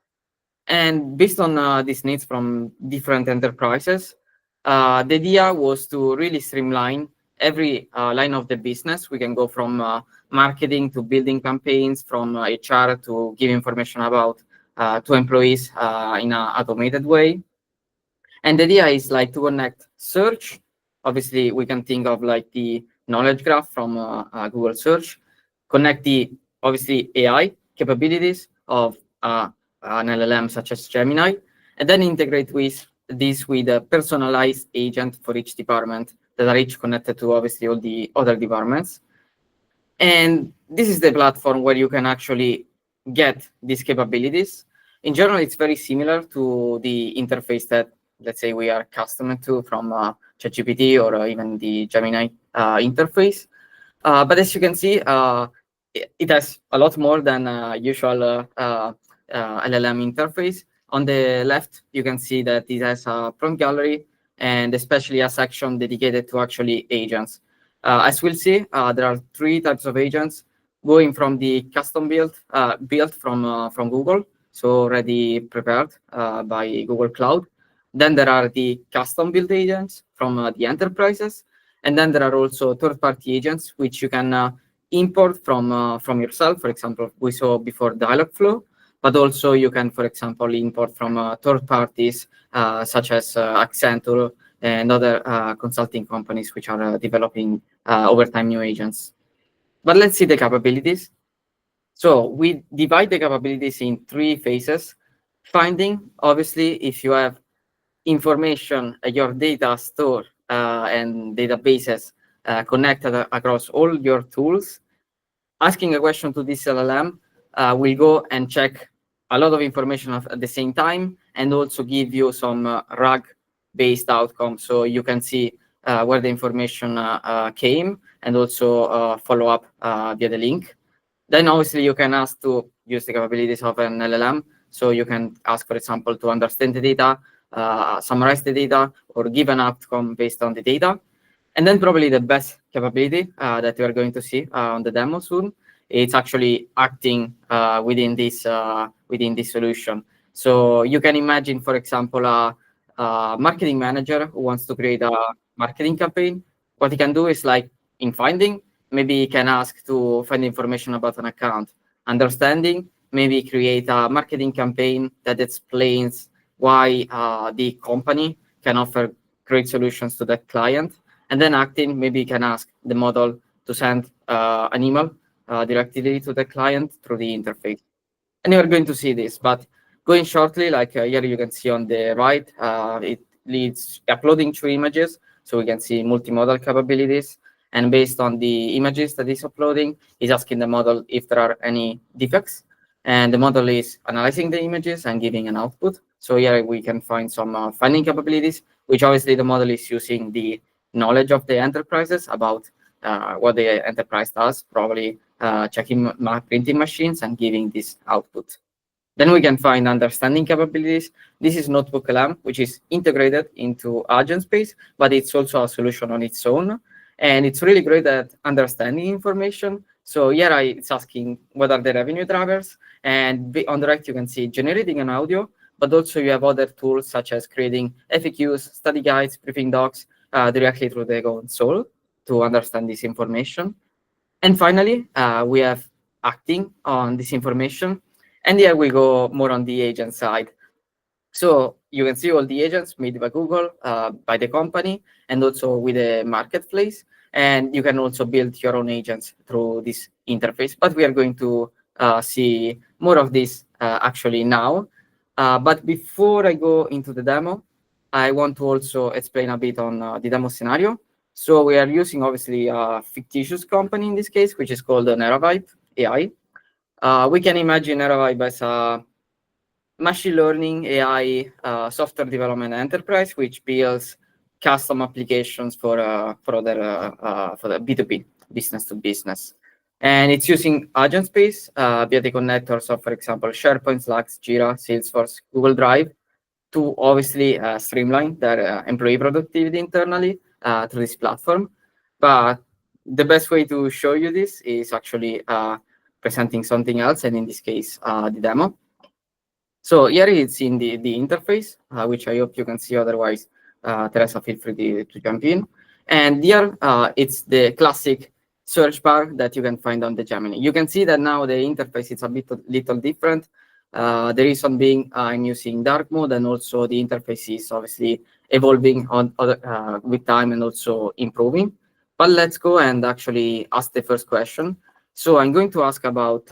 And based on these needs from different enterprises, the idea was to really streamline every line of the business. We can go from marketing to building campaigns, from HR to give information about to employees in an automated way. And the idea is like to connect search. Obviously, we can think of like the knowledge graph from Google search, connect the obviously AI capabilities of an LLM such as Gemini, and then integrate with this with a personalized agent for each department that are each connected to obviously all the other departments. And this is the platform where you can actually get these capabilities. In general, it's very similar to the interface that, let's say, we are accustomed to from ChatGPT or even the Gemini interface. But as you can see, it has a lot more than usual LLM interface. On the left, you can see that it has a prompt gallery and especially a section dedicated to actually agents. As we'll see, there are 3 types of agents, going from the custom built from Google, so already prepared by Google Cloud. Then there are the custom built agents from the enterprises, and then there are also third-party agents which you can import from yourself. For example, we saw before Dialogflow, but also you can, for example, import from third parties such as Accenture and other consulting companies which are developing over time new agents. But let's see the capabilities. So we divide the capabilities in 3 phases. Finding, obviously, if you have information, your data store and databases connected across all your tools, asking a question to this LLM will go and check a lot of information at the same time and also give you some RAG-based outcomes. So you can see where the information came and also follow up via the link. Then obviously you can ask to use the capabilities of an LLM. So you can ask, for example, to understand the data, summarize the data, or give an outcome based on the data. And then probably the best capability that we are going to see on the demo soon, it's actually acting within this solution. So you can imagine, for example, a marketing manager who wants to create a marketing campaign. What he can do is like in finding, maybe he can ask to find information about an account. Understanding, maybe create a marketing campaign that explains why the company can offer great solutions to that client. And then acting, maybe you can ask the model to send an email directly to the client through the interface. And you're going to see this, but going shortly, like here you can see on the right, it leads uploading 2 images. So we can see multimodal capabilities. And based on the images that is uploading, is asking the model if there are any defects. And the model is analyzing the images and giving an output. So here we can find some finding capabilities, which obviously the model is using the knowledge of the enterprises about what the enterprise does, probably checking printing machines and giving this output. Then we can find understanding capabilities. This is Notebook LM, which is integrated into AgentSpace, but it's also a solution on its own. And it's really great at understanding information. So here it's asking what are the revenue drivers. And on the right, you can see generating an audio, but also you have other tools such as creating FAQs, study guides, briefing docs directly through the console to understand this information. And finally, we have acting on this information. And here we go more on the agent side. So you can see all the agents made by Google, by the company, and also with the marketplace. And you can also build your own agents through this interface. But we are going to see more of this actually now. But before I go into the demo, I want to also explain a bit on the demo scenario. So we are using obviously a fictitious company in this case, which is called Neravibe AI. We can imagine Neravibe as a machine learning AI software development enterprise, which builds custom applications for the B2B, business to business. And it's using AgentSpace via the connectors of, for example, SharePoint, Slack, Jira, Salesforce, Google Drive, to obviously streamline their employee productivity internally through this platform. But the best way to show you this is actually presenting something else, and in this case, the demo. So here it's in the interface, which I hope you can see. Otherwise, Teresa, feel free to jump in. And here it's the classic search bar that you can find on the Gemini. You can see that now the interface is a little different. The reason being I'm using dark mode, and also the interface is obviously evolving with time and also improving. But let's go and actually ask the first question. So I'm going to ask about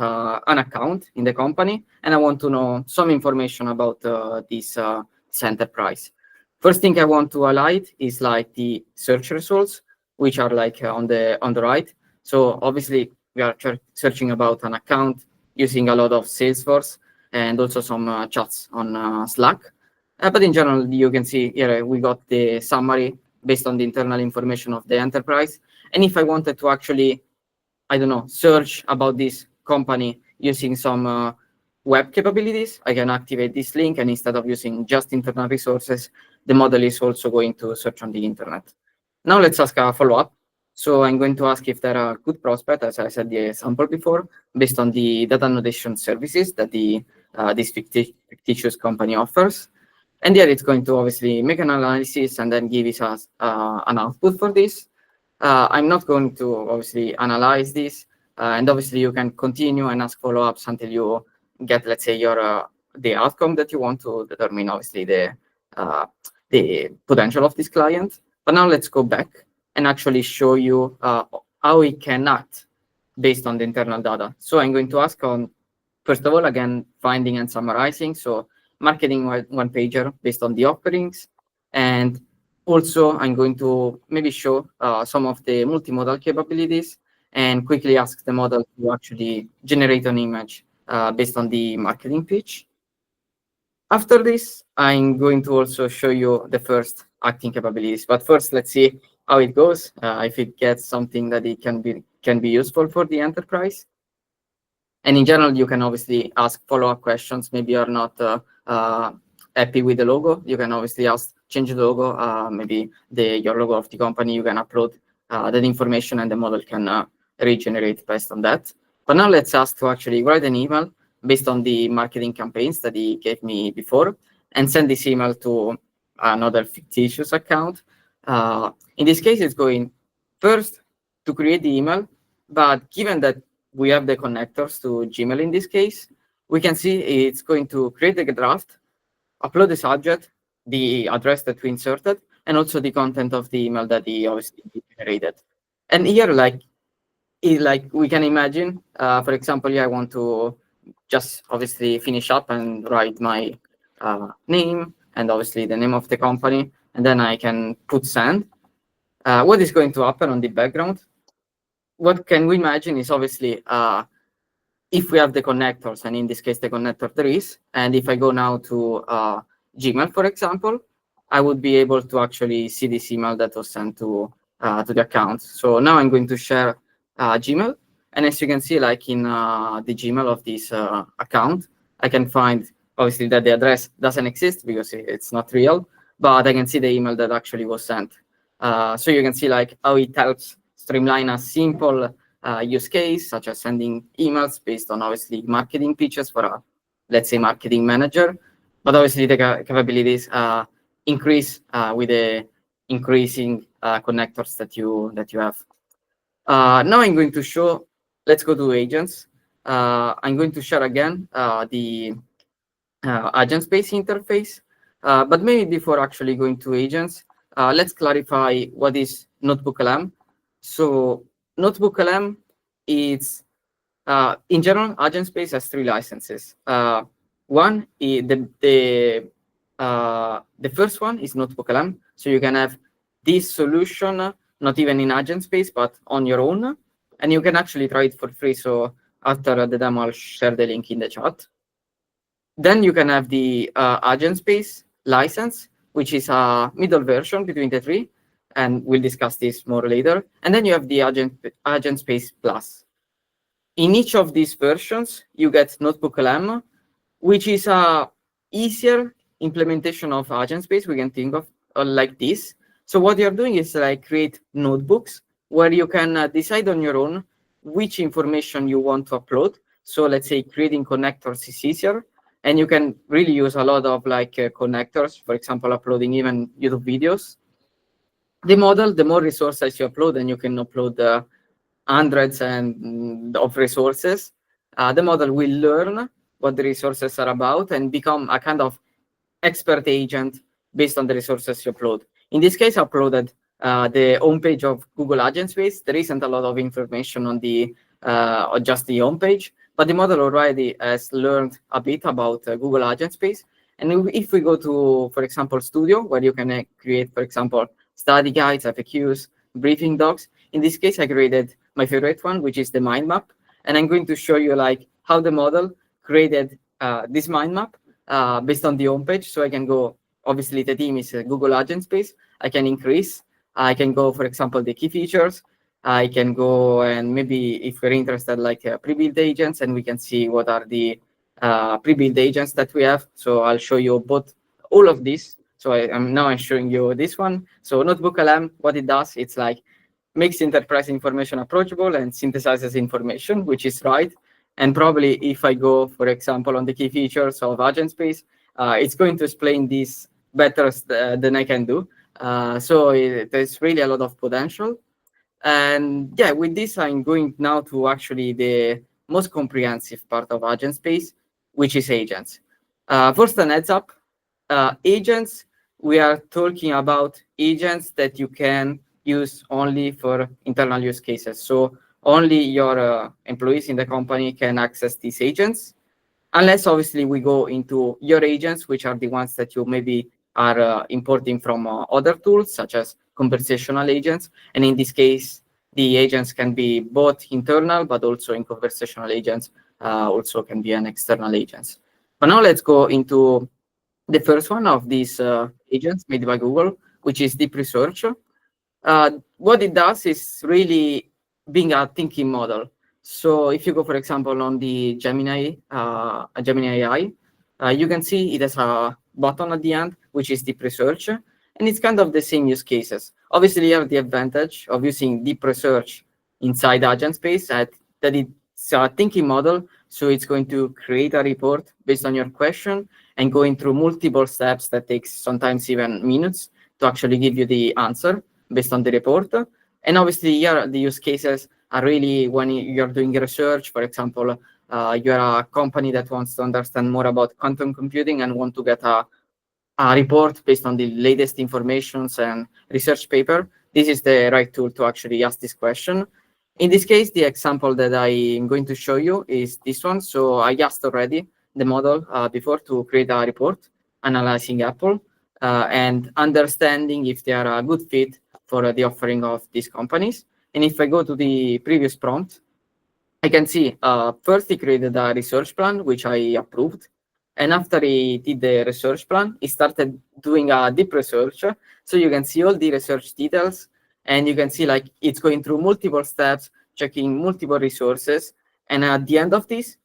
an account in the company, and I want to know some information about this enterprise. First thing I want to highlight is like the search results, which are like on the right. So obviously we are searching about an account using a lot of Salesforce and also some chats on Slack. But in general, you can see here we got the summary based on the internal information of the enterprise. And if I wanted to actually, I don't know, search about this company using some web capabilities, I can activate this link, and instead of using just internal resources, the model is also going to search on the internet. Now let's ask a follow-up. So I'm going to ask if there are good prospects, as I said the example before, based on the data annotation services that this fictitious company offers. And here it's going to obviously make an analysis and then give us an output for this. I'm not going to obviously analyze this, and obviously you can continue and ask follow-ups until you get, let's say, your the outcome that you want to determine, obviously the potential of this client. But now let's go back and actually show you how we can act based on the internal data. So I'm going to ask on, first of all, again, finding and summarizing. So marketing one pager based on the offerings, and also, I'm going to maybe show some of the multimodal capabilities and quickly ask the model to actually generate an image based on the marketing pitch. After this, I'm going to also show you the first acting capabilities. But first, let's see how it goes, if it gets something that it can be useful for the enterprise. And in general, you can obviously ask follow-up questions. Maybe you're not happy with the logo. You can obviously ask, change the logo, maybe your logo of the company. You can upload that information, and the model can regenerate based on that. But now let's ask to actually write an email based on the marketing campaigns that he gave me before, and send this email to another fictitious account. In this case, it's going first to create the email, but given that we have the connectors to Gmail in this case, we can see it's going to create the draft, upload the subject, the address that we inserted, and also the content of the email that he obviously generated. And here, like we can imagine, for example, here I want to just obviously finish up and write my name and obviously the name of the company, and then I can put send. What is going to happen on the background? What can we imagine is obviously if we have the connectors, and in this case the connector there is, and if I go now to Gmail, for example, I would be able to actually see this email that was sent to the account. So now I'm going to share Gmail, and as you can see, like in the Gmail of this account, I can find obviously that the address doesn't exist because it's not real, but I can see the email that actually was sent. So you can see like how it helps streamline a simple use case, such as sending emails based on obviously marketing pitches for a, let's say, marketing manager. But obviously the capabilities increase with the increasing connectors that you have. Now I'm going to show, let's go to agents. I'm going to share again the AgentSpace interface. But maybe before actually going to agents, let's clarify what is Notebook LM. So Notebook LM is, in general, AgentSpace has 3 licenses. One is the first one is Notebook LM. So you can have this solution, not even in AgentSpace, but on your own. And you can actually try it for free. So after the demo, I'll share the link in the chat. Then you can have the AgentSpace license, which is a middle version between the 3. And we'll discuss this more later. And then you have the AgentSpace Plus. In each of these versions, you get Notebook LM, which is a easier implementation of AgentSpace. We can think of like this. So what you're doing is like create notebooks where you can decide on your own which information you want to upload. So let's say creating connectors is easier, and you can really use a lot of like connectors, for example, uploading even YouTube videos. The model, the more resources you upload, and you can upload hundreds of resources, the model will learn what the resources are about and become a kind of expert agent based on the resources you upload. In this case, I uploaded the homepage of Google Agentspace. There isn't a lot of information on the just the homepage, but the model already has learned a bit about Google Agentspace. And if we go to, for example, Studio, where you can create, for example, study guides, FAQs, briefing docs. In this case, I created my favorite one, which is the mind map. And I'm going to show you like how the model created this mind map based on the homepage. So I can go, obviously the theme is Google Agentspace. I can increase. I can go, for example, the key features. I can go and maybe if we're interested, like pre-built agents, and we can see what are the pre-built agents that we have. So I'll show you both all of this. So I'm showing you this one. So Notebook LM, what it does, it's like makes enterprise information approachable and synthesizes information, which is right. And probably if I go, for example, on the key features of AgentSpace, it's going to explain this better than I can do. So there's really a lot of potential. And yeah, with this, I'm going now to actually the most comprehensive part of AgentSpace, which is agents. First, an heads up. Agents, we are talking about agents that you can use only for internal use cases. So only your employees in the company can access these agents, unless obviously we go into your agents, which are the ones that you maybe are importing from other tools, such as conversational agents. And in this case, the agents can be both internal, but also in conversational agents, also can be an external agents. But now let's go into the first one of these agents made by Google, which is deep research. What it does is really being a thinking model. So if you go, for example, on the Gemini AI, you can see it has a button at the end, which is deep research, and it's kind of the same use cases. Obviously, you have the advantage of using deep research inside AgentSpace that it's a thinking model, so it's going to create a report based on your question and going through multiple steps that takes sometimes even minutes to actually give you the answer based on the report. And obviously, here the use cases are really when you're doing research. For example, you're a company that wants to understand more about quantum computing and want to get a report based on the latest informations and research paper. This is the right tool to actually ask this question. In this case, the example that I'm going to show you is this one. So I asked already the model before to create a report analyzing Apple and understanding if they are a good fit for the offering of these companies. And if I go to the previous prompt, I can see first he created a research plan, which I approved. And after he did the research plan, he started doing a deep research. So you can see all the research details, and you can see like it's going through multiple steps, checking multiple resources. And at the end of this,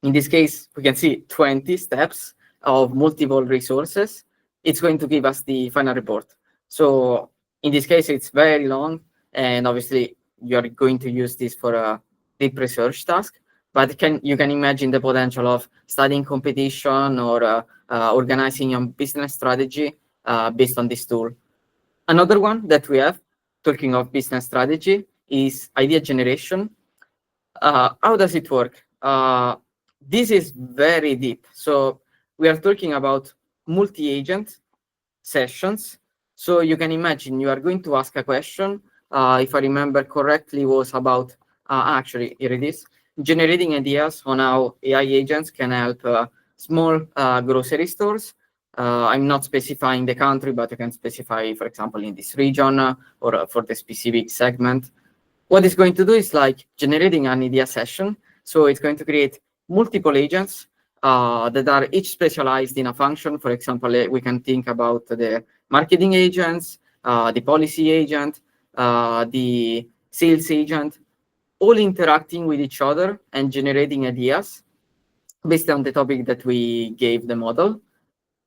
in this case, we can see 20 steps of multiple resources. It's going to give us the final report. So in this case, it's very long, and obviously you're going to use this for a deep research task. But you can imagine the potential of studying competition or organizing your business strategy based on this tool. Another one that we have, talking of business strategy, is idea generation. How does it work? This is very deep. So we are talking about multi-agent sessions. So you can imagine you are going to ask a question. If I remember correctly, was about, actually, here it is, generating ideas on how AI agents can help small grocery stores. I'm not specifying the country, but you can specify, for example, in this region or for the specific segment. What it's going to do is like generating an idea session. So it's going to create multiple agents that are each specialized in a function. For example, we can think about the marketing agents, the policy agent, the sales agent, all interacting with each other and generating ideas based on the topic that we gave the model.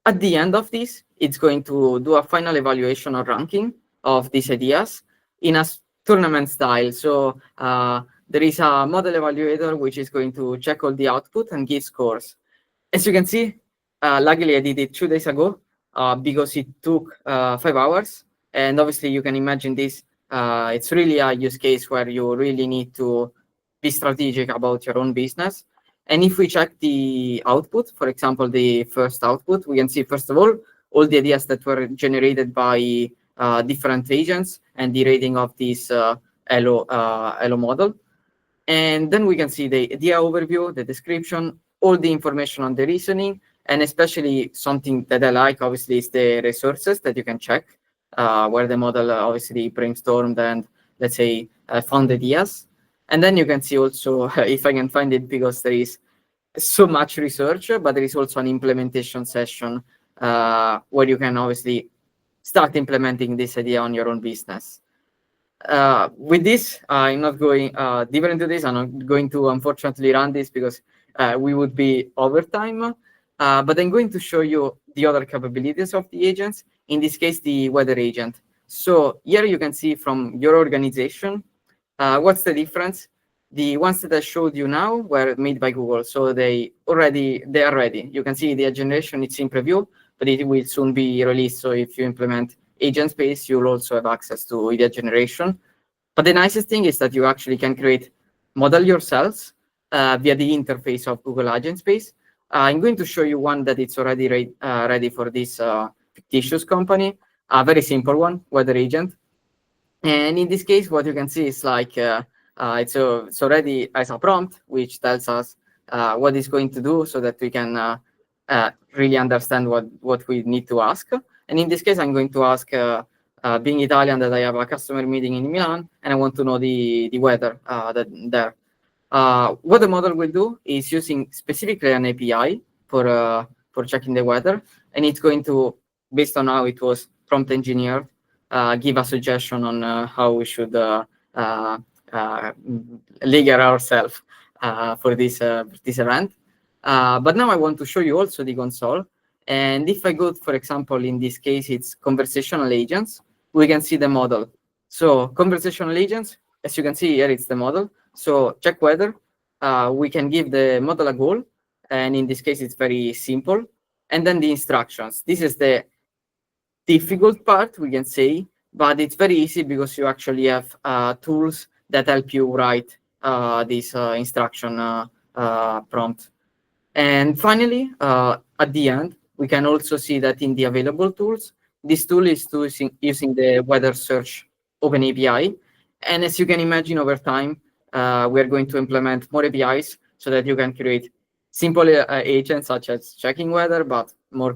At the end of this, it's going to do a final evaluation or ranking of these ideas in a tournament style. So there is a model evaluator which is going to check all the output and give scores. As you can see, luckily I did it 2 days ago because it took 5 hours. And obviously you can imagine this. It's really a use case where you really need to be strategic about your own business. And if we check the output, for example, the first output, we can see, first of all the ideas that were generated by different agents and the rating of this Elo model. And then we can see the idea overview, the description, all the information on the reasoning, and especially something that I like, obviously, is the resources that you can check, where the model obviously brainstormed and, let's say, found ideas. And then you can see also, if I can find it, because there is so much research, but there is also an implementation session where you can obviously start implementing this idea on your own business. With this, I'm not going deeper into this. I'm not going to, unfortunately, run this because we would be over time. But I'm going to show you the other capabilities of the agents, in this case, the weather agent. So here you can see from your organization, what's the difference? The ones that I showed you now were made by Google, so they are ready. You can see the generation, it's in preview, but it will soon be released. So if you implement AgentSpace, you'll also have access to idea generation. But the nicest thing is that you actually can create model yourselves via the interface of Google AgentSpace. I'm going to show you one that it's already ready for this fictitious company, a very simple one, weather agent. And in this case, what you can see is like it's already as a prompt, which tells us what it's going to do so that we can really understand what we need to ask. And in this case, I'm going to ask, being Italian, that I have a customer meeting in Milan, and I want to know the weather there. What the model will do is using specifically an API for checking the weather, and it's going to, based on how it was prompt engineered, give a suggestion on how we should layer ourselves for this event. But now I want to show you also the console. And if I go, for example, in this case, it's conversational agents, we can see the model. So conversational agents, as you can see here, it's the model. So check weather, we can give the model a goal. And in this case, it's very simple. And then the instructions. This is the difficult part, we can say, but it's very easy because you actually have tools that help you write this instruction prompt. And finally, at the end, we can also see that in the available tools, this tool is using the weather search open API. And as you can imagine, over time, we are going to implement more APIs so that you can create simple agents such as checking weather, but more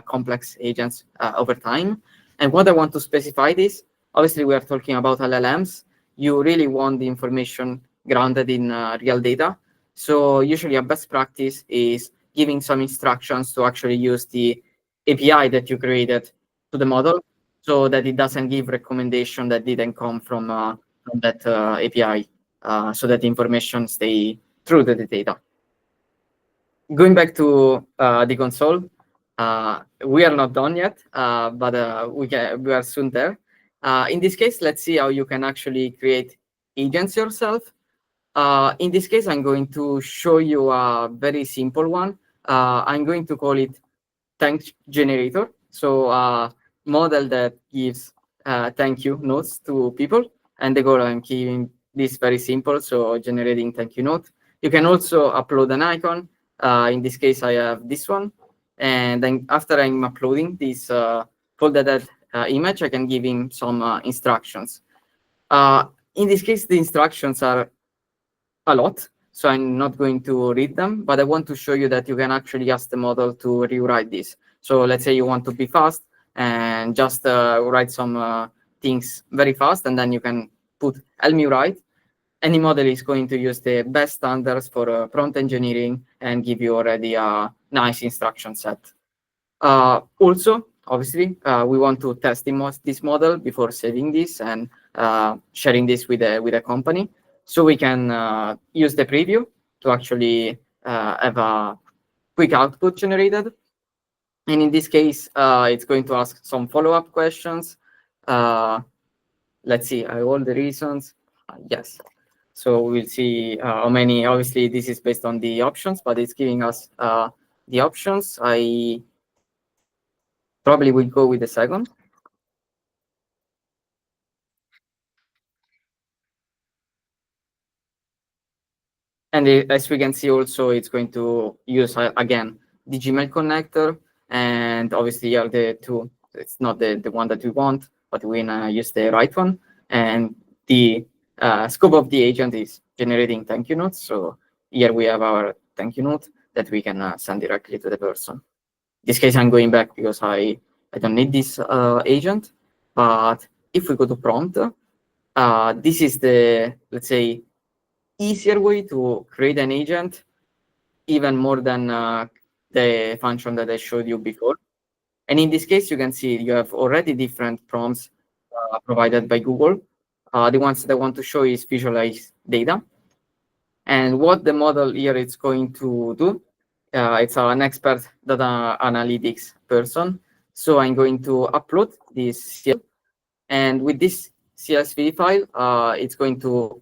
complex agents over time. And what I want to specify this, obviously, we are talking about LLMs. You really want the information grounded in real data. So usually a best practice is giving some instructions to actually use the API that you created to the model so that it doesn't give recommendation that didn't come from that API, so that the information stay true to the data. Going back to the console, we are not done yet, but we are soon there. In this case, let's see how you can actually create agents yourself. In this case, I'm going to show you a very simple one. I'm going to call it thank generator. So a model that gives thank you notes to people. And the goal, I'm keeping this very simple, so generating thank you note. You can also upload an icon. In this case, I have this one. And then after I'm uploading this folded image, I can give him some instructions. In this case, the instructions are a lot, so I'm not going to read them, but I want to show you that you can actually ask the model to rewrite this. So let's say you want to be fast and just write some things very fast, and then you can put help me write. Any model is going to use the best standards for prompt engineering and give you already a nice instruction set. Also, obviously, we want to test this model before saving this and sharing this with a company. So we can use the preview to actually have a quick output generated. And in this case, it's going to ask some follow-up questions. Let's see, all the reasons. Yes. So we'll see how many. Obviously, this is based on the options, but it's giving us the options. I probably will go with the second. And as we can see also, it's going to use, again, the Gmail connector. And obviously, here the two, it's not the one that we want, but we use the right one. And the scope of the agent is generating thank you notes. So here we have our thank you note that we can send directly to the person. In this case, I'm going back because I don't need this agent. But if we go to prompt, this is the, let's say, easier way to create an agent, even more than the function that I showed you before. And in this case, you can see you have already different prompts provided by Google. The ones that I want to show is visualize data. And what the model here is going to do, it's an expert data analytics person. So I'm going to upload this CSV. And with this CSV file, it's going to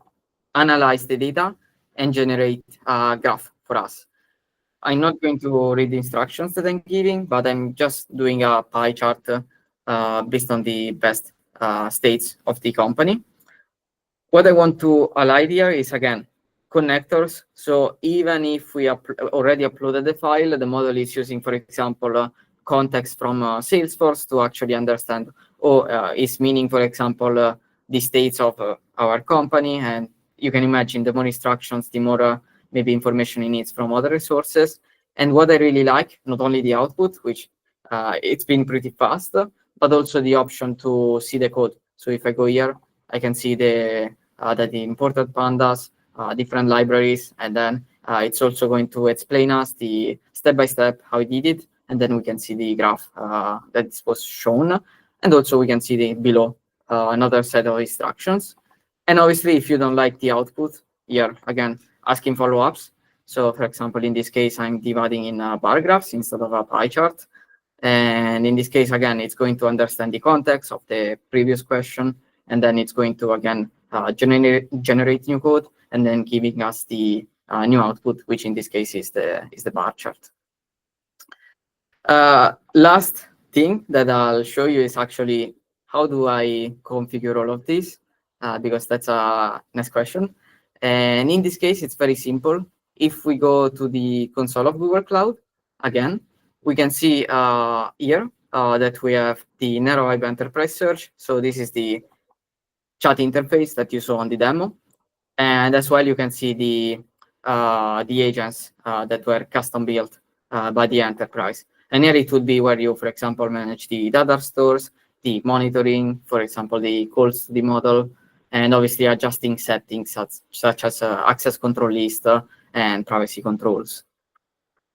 analyze the data and generate a graph for us. I'm not going to read the instructions that I'm giving, but I'm just doing a pie chart based on the best states of the company. What I want to highlight here is, again, connectors. So even if we already uploaded the file, the model is using, for example, context from Salesforce to actually understand, is meaning, for example, the states of our company. And you can imagine the more instructions, the more maybe information it needs from other resources. And what I really like, not only the output, which it's been pretty fast, but also the option to see the code. So if I go here, I can see that the imported pandas, different libraries, and then it's also going to explain us the step-by-step how it did it, and then we can see the graph that was shown, and also we can see the below another set of instructions. And obviously, if you don't like the output, here again, asking follow-ups. So for example, in this case, I'm dividing in bar graphs instead of a pie chart. And in this case, again, it's going to understand the context of the previous question, and then it's going to, again, generate new code, and then giving us the new output, which in this case is the bar chart. Last thing that I'll show you is actually how do I configure all of this, because that's a next question. And in this case, it's very simple. If we go to the console of Google Cloud, again, we can see here that we have the narrow web enterprise search. So this is the chat interface that you saw on the demo. And as well, you can see the agents that were custom built by the enterprise. And here it would be where you, for example, manage the data stores, the monitoring, for example, the calls to the model, and obviously adjusting settings such as access control list and privacy controls.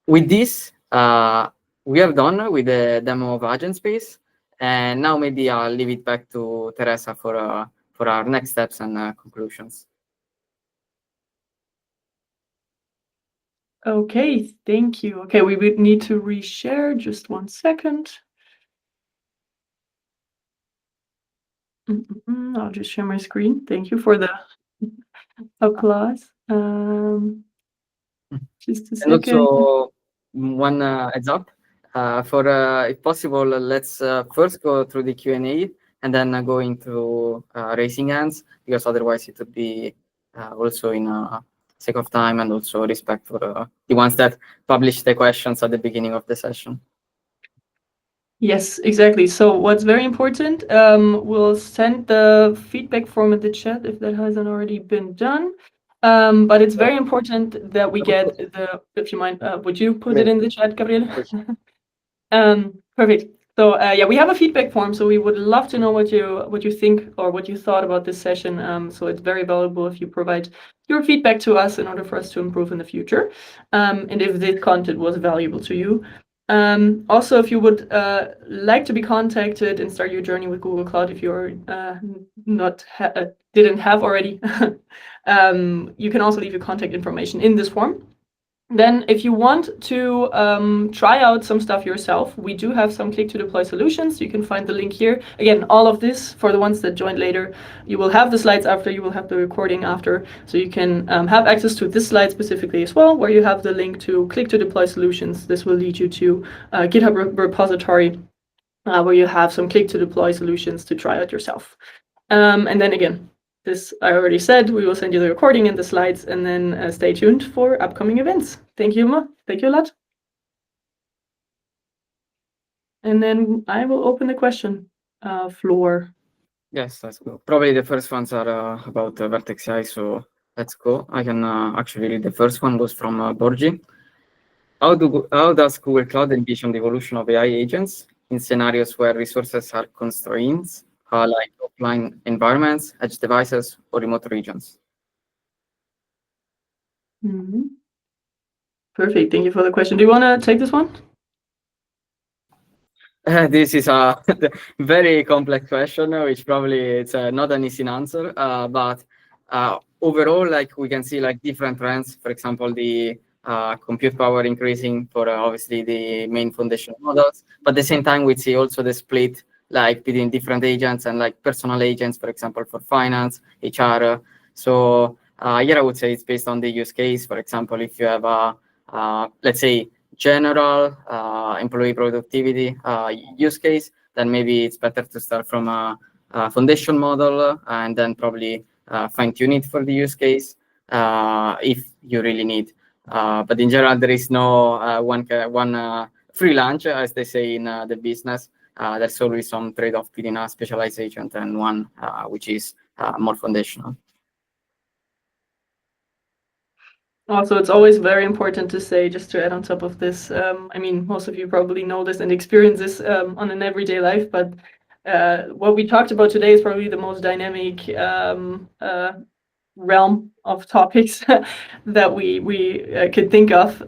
With this, we are done with the demo of AgentSpace. And now maybe I'll leave it back to Teresa for our next steps and conclusions. Okay, thank you. Okay, we would need to reshare. Just 1 second. I'll just share my screen. Thank you for the applause. Just a second. And also, one heads up, if possible, let's first go through the Q&A and then go into raising hands, because otherwise it would be also in sake of time and also respect for the ones that publish the questions at the beginning of the session. Yes, exactly. So what's very important, we'll send the feedback form in the chat if that hasn't already been done. But it's very important that we get the, if you mind, would you put it in the chat, Gabriel? Perfect. So yeah, we have a feedback form, so we would love to know what you think or what you thought about this session. So it's very valuable if you provide your feedback to us in order for us to improve in the future, and if this content was valuable to you. Also, if you would like to be contacted and start your journey with Google Cloud, if you're didn't have already, you can also leave your contact information in this form. Then if you want to try out some stuff yourself, we do have some click-to-deploy solutions. You can find the link here. Again, all of this, for the ones that joined later, you will have the slides after, you will have the recording after, so you can have access to this slide specifically as well, where you have the link to click-to-deploy solutions. This will lead you to GitHub repository, where you have some click-to-deploy solutions to try out yourself. And then again, this I already said, we will send you the recording and the slides, and then stay tuned for upcoming events. Thank you, Ma. Thank you a lot. And then I will open the question floor. Yes, let's go. Probably the first ones are about Vertex AI, so let's go. I can actually read the first one, was from Borgi. How does Google Cloud envision the evolution of AI agents in scenarios where resources are constrained, like offline environments, edge devices, or remote regions? Perfect. Thank you for the question. Do you want to take this one? This is a very complex question, which probably it's not an easy answer. But overall, like we can see, like different trends. For example, the compute power increasing for obviously the main foundation models. But at the same time, we see also the split like between different agents and like personal agents, for example, for finance, HR. So here I would say it's based on the use case. For example, if you have a let's say general employee productivity use case, then maybe it's better to start from a foundation model and then probably fine tune it for the use case if you really need. But in general, there is no one free lunch, as they say in the business. There's always some trade-off between a specialized agent and one which is more foundational. Also, it's always very important to say, just to add on top of this, I mean, most of you probably know this and experience this on an everyday life, but what we talked about today is probably the most dynamic realm of topics that we could think of.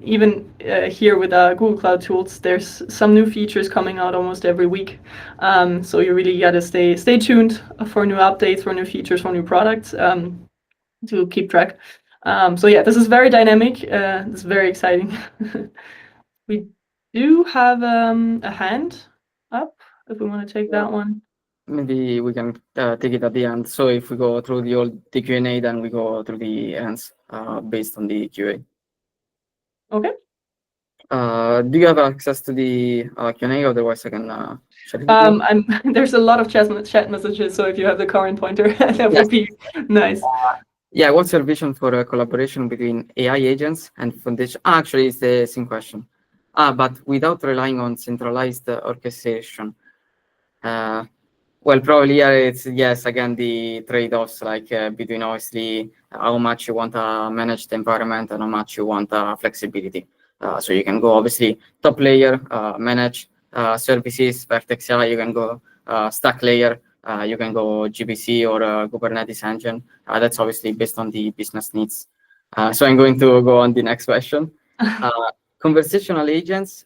Even here with Google Cloud Tools, there's some new features coming out almost every week. So you really got to stay tuned for new updates, for new features, for new products to keep track. So yeah, this is very dynamic. It's very exciting. We do have a hand up if we want to take that one. Maybe we can take it at the end. So if we go through the Q&A, then we go through the ends based on the QA. Okay. Do you have access to the Q&A? Otherwise, I can share it. There's a lot of chat messages, so if you have the current pointer, that would be nice. Yeah, what's your vision for a collaboration between AI agents and foundation? Actually, it's the same question, but without relying on centralized orchestration. Well, probably it's yes. Again, the trade-offs like between obviously how much you want a managed environment and how much you want flexibility. So you can go obviously top layer, manage services, Vertex AI. You can go stack layer. You can go GPC or Kubernetes engine. That's obviously based on the business needs. So I'm going to go on the next question. Conversational agents,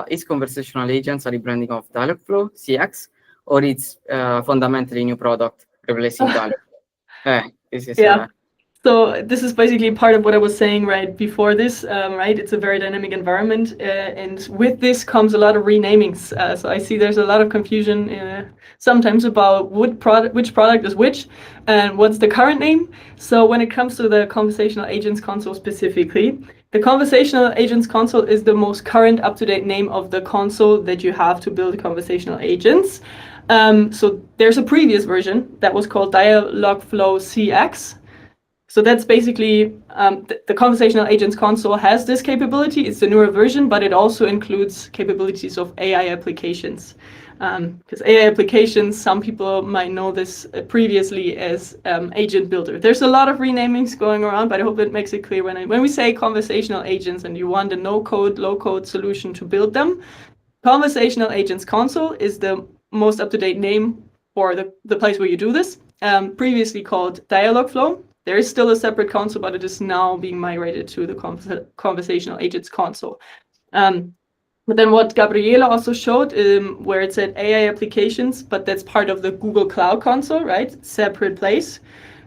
is conversational agents a rebranding of Dialogflow, CX, or it's fundamentally new product replacing Dialogflow? This is So this is basically part of what I was saying right before this, right? It's a very dynamic environment, and with this comes a lot of renamings. So I see there's a lot of confusion sometimes about which product is which, and what's the current name. So when it comes to the Conversational Agents Console specifically, the Conversational Agents Console is the most current, up-to-date name of the console that you have to build conversational agents. So there's a previous version that was called Dialogflow CX. So that's basically the conversational agents console has this capability. It's a newer version, but it also includes capabilities of AI applications. Because AI applications, some people might know this previously as Agentbuilder. There's a lot of renamings going around, but I hope it makes it clear when we say conversational agents and you want a no-code, low-code solution to build them, Conversational Agents Console is the most up-to-date name for the place where you do this. Previously called Dialogflow. There is still a separate console, but it is now being migrated to the Conversational Agents Console. But then what Gabriela also showed, where it said AI applications, but that's part of the Google Cloud Console, right? Separate place.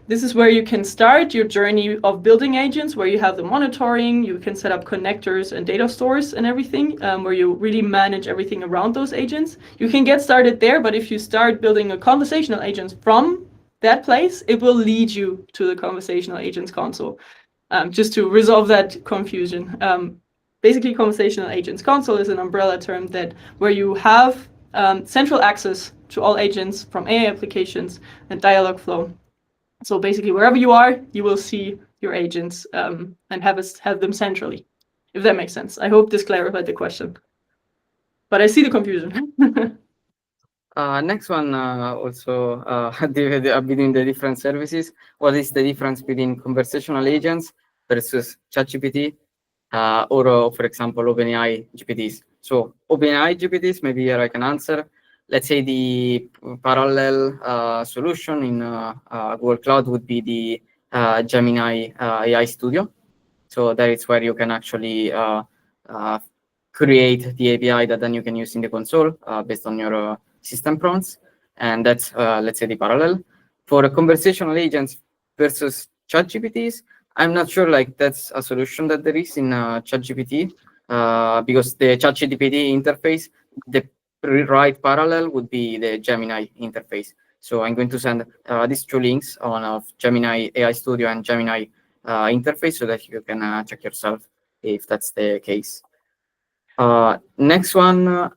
This is where you can start your journey of building agents, where you have the monitoring, you can set up connectors and data stores and everything, where you really manage everything around those agents. You can get started there, but if you start building a conversational agent from that place, it will lead you to the Conversational Agents Console, just to resolve that confusion. Basically, Conversational Agents Console is an umbrella term where you have central access to all agents from AI applications and Dialogflow. So basically, wherever you are, you will see your agents and have them centrally, if that makes sense. I hope this clarified the question. But I see the confusion. Next one, also between the different services. What is the difference between conversational agents versus ChatGPT, or for example, OpenAI GPTs? So OpenAI GPTs, maybe here I can answer. Let's say the parallel solution in Google Cloud would be the Gemini AI Studio. So that is where you can actually create the API that then you can use in the console based on your system prompts. And that's, let's say, the parallel. For conversational agents versus ChatGPTs, I'm not sure like that's a solution that there is in ChatGPT because the ChatGPT interface, the right parallel would be the Gemini interface. So I'm going to send these two links on Gemini AI Studio and Gemini interface so that you can check yourself if that's the case. Next one.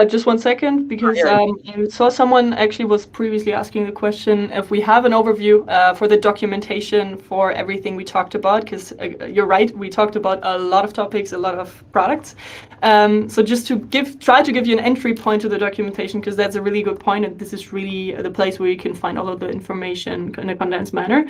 Just 1 second, because I saw someone actually was previously asking the question if we have an overview for the documentation for everything we talked about, because you're right, we talked about a lot of topics, a lot of products. So just to try to give you an entry point to the documentation, because that's a really good point, and this is really the place where you can find all of the information in a condensed manner.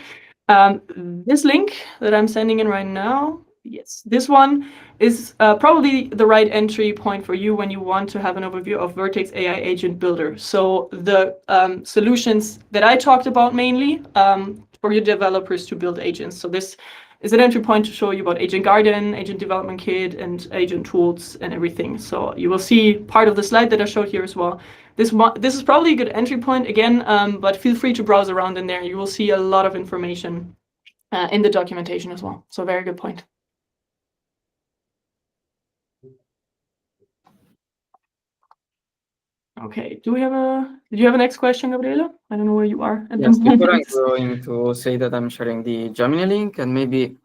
This link that I'm sending in right now, yes, this one is probably the right entry point for you when you want to have an overview of Vertex AI Agentbuilder. So the solutions that I talked about mainly for your developers to build agents. So this is an entry point to show you about Agent Garden, Agent Development Kit, and Agent Tools and everything. So you will see part of the slide that I showed here as well. This is probably a good entry point again, but feel free to browse around in there. You will see a lot of information in the documentation as well. So very good point. Okay, did you have a next question, Gabriela? I don't know where you are at the moment. Before I'm going to say that I'm sharing the Gemini link, and maybe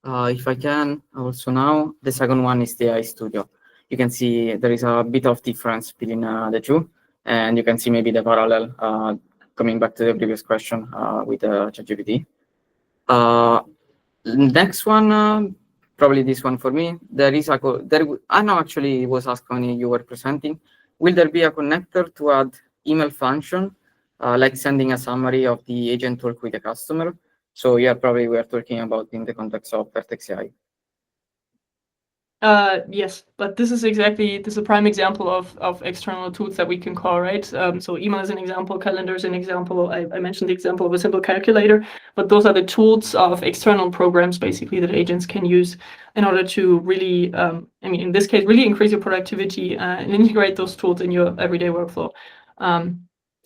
if I can also now, the second one is the AI Studio. You can see there is a bit of difference between the two, and you can see maybe the parallel coming back to the previous question with ChatGPT. Next one, probably this one for me. I know actually it was asked when you were presenting. Will there be a connector to add email function, like sending a summary of the agent talk with the customer? So yeah, probably we are talking about in the context of Vertex AI. Yes, but this is a prime example of external tools that we can call, right? So email is an example, calendar is an example. I mentioned the example of a simple calculator, but those are the tools of external programs basically that agents can use in order to really, in this case, really increase your productivity and integrate those tools in your everyday workflow.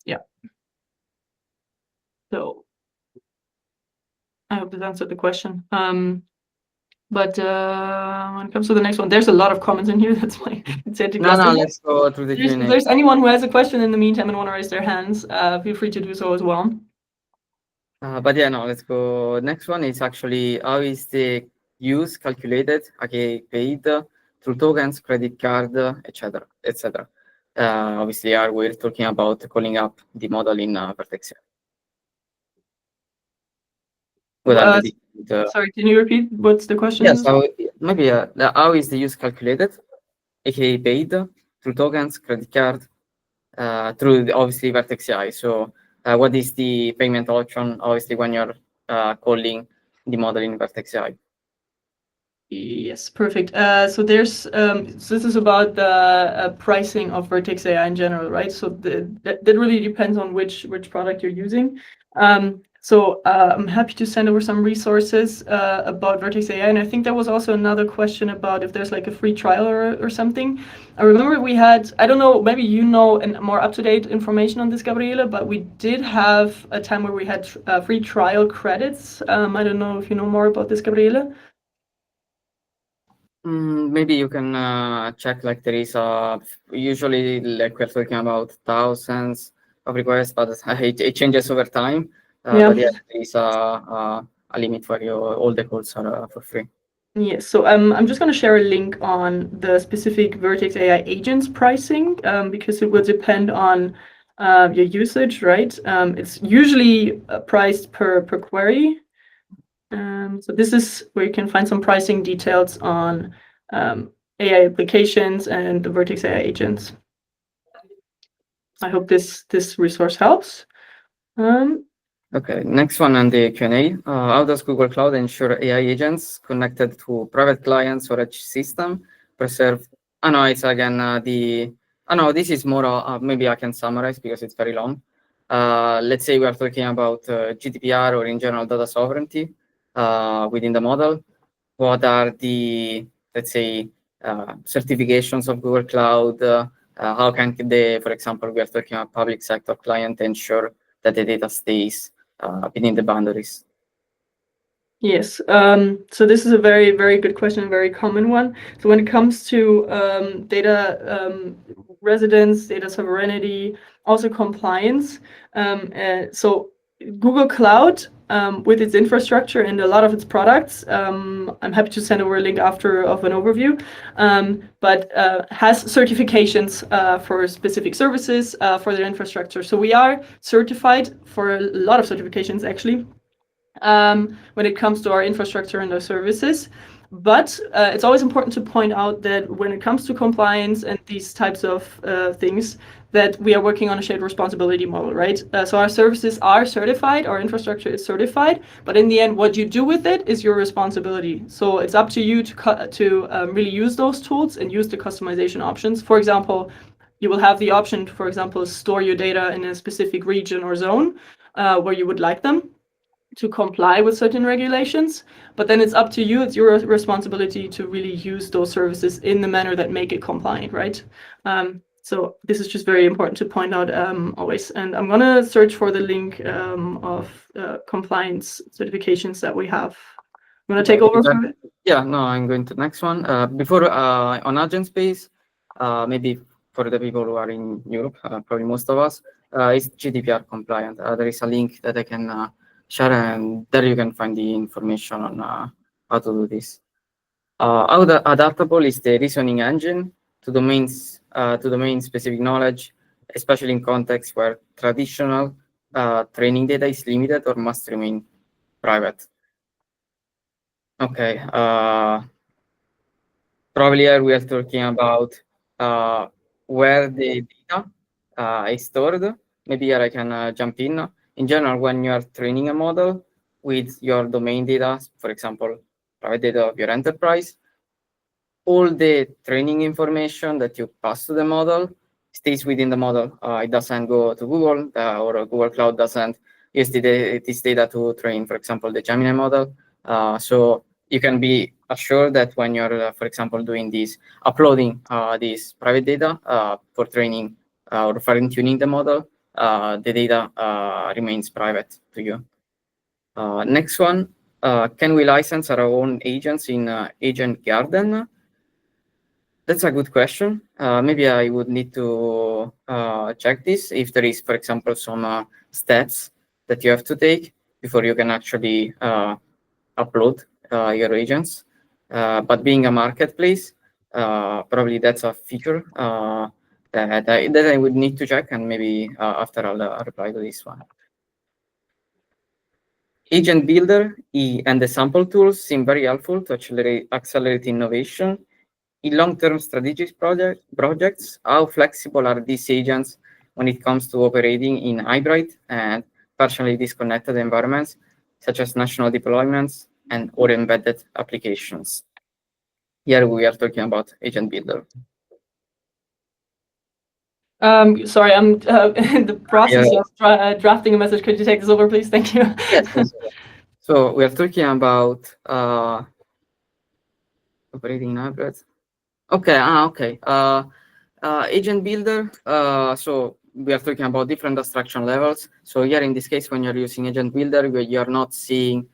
Yeah. So I hope this answered the question. But when it comes to the next one, there's a lot of comments in here. That's why it's said to No, let's go through the Q&A. If there's anyone who has a question in the meantime and want to raise their hands, feel free to do so as well. But yeah, no, let's go. Next one is actually how is the use calculated, okay, paid through tokens, credit card, etc., etc. Obviously, we're talking about calling up the model in Vertex. Sorry, can you repeat? What's the question? Yes, so maybe how is the use calculated, aka paid through tokens, credit card, through obviously Vertex AI. So what is the payment option, obviously, when you're calling the model in Vertex AI? Yes, perfect. So there's so this is about the pricing of Vertex AI in general, right? So that really depends on which product you're using. So I'm happy to send over some resources about Vertex AI, and I think there was also another question about if there's like a free trial or something. I remember we had, I don't know, maybe you know and more up-to-date information on this, Gabriele, but we did have a time where we had free trial credits. I don't know if you know more about this, Gabriele. Maybe you can check, like there is usually like we're talking about thousands of requests, but it changes over time. Yeah. But yeah, there is a limit for you. All the calls are for free. Yes, so I'm just going to share a link on the specific Vertex AI agents pricing because it will depend on your usage, right? It's usually priced per query. So this is where you can find some pricing details on AI applications and the Vertex AI agents. I hope this resource helps. Okay, next one on the Q&A. How does Google Cloud ensure AI agents connected to private clients or edge system preserve? No, it's again no, this is more, maybe I can summarize because it's very long. Let's say we are talking about GDPR or in general data sovereignty within the model. What are the, let's say, certifications of Google Cloud? How can they, for example, we are talking about public sector client, ensure that the data stays within the boundaries? Yes, so this is a very, very good question, a very common one. So when it comes to data residence, data sovereignty, also compliance, so Google Cloud with its infrastructure and a lot of its products, I'm happy to send over a link after of an overview, but has certifications for specific services for their infrastructure. So we are certified for a lot of certifications actually. When it comes to our infrastructure and our services. But it's always important to point out that when it comes to compliance and these types of things, that we are working on a shared responsibility model, right? So our services are certified, our infrastructure is certified, but in the end, what you do with it is your responsibility. So it's up to you to really use those tools and use the customization options. For example, you will have the option to, for example, store your data in a specific region or zone where you would like them to comply with certain regulations, but then it's up to you. It's your responsibility to really use those services in the manner that make it compliant, right? So this is just very important to point out always. And I'm gonna search for the link of compliance certifications that we have. I'm gonna take over from it. Yeah, no, I'm going to the next one. Before on AgentSpace, maybe for the people who are in Europe, probably most of us, is GDPR compliant. There is a link that I can share, and there you can find the information on how to do this. How adaptable is the reasoning engine to domain specific knowledge, especially in contexts where traditional training data is limited or must remain private? Okay, probably here we are talking about where the data is stored. Maybe here I can jump in. In general, when you are training a model with your domain data, for example, private data of your enterprise, all the training information that you pass to the model stays within the model. It doesn't go to Google or Google Cloud doesn't use this data to train, for example, the Gemini model. So you can be assured that when you're, for example, doing this, uploading this private data for training or fine-tuning the model, the data remains private to you. Next one, can we license our own agents in Agent Garden? That's a good question. Maybe I would need to check this if there is, for example, some steps that you have to take before you can actually upload your agents. But being a marketplace, probably that's a feature that I would need to check, and maybe after I'll reply to this one. Agentbuilder and the sample tools seem very helpful to accelerate innovation. In long-term strategic projects, how flexible are these agents when it comes to operating in hybrid and partially disconnected environments, such as national deployments and or embedded applications? Here we are talking about Agentbuilder. Sorry, I'm in the process of drafting a message. Could you take this over, please? Thank you. Yes. So we are talking about operating hybrids. Okay. Okay. Agentbuilder. So we are talking about different abstraction levels. So here in this case, when you're using Agentbuilder, you're not seeing,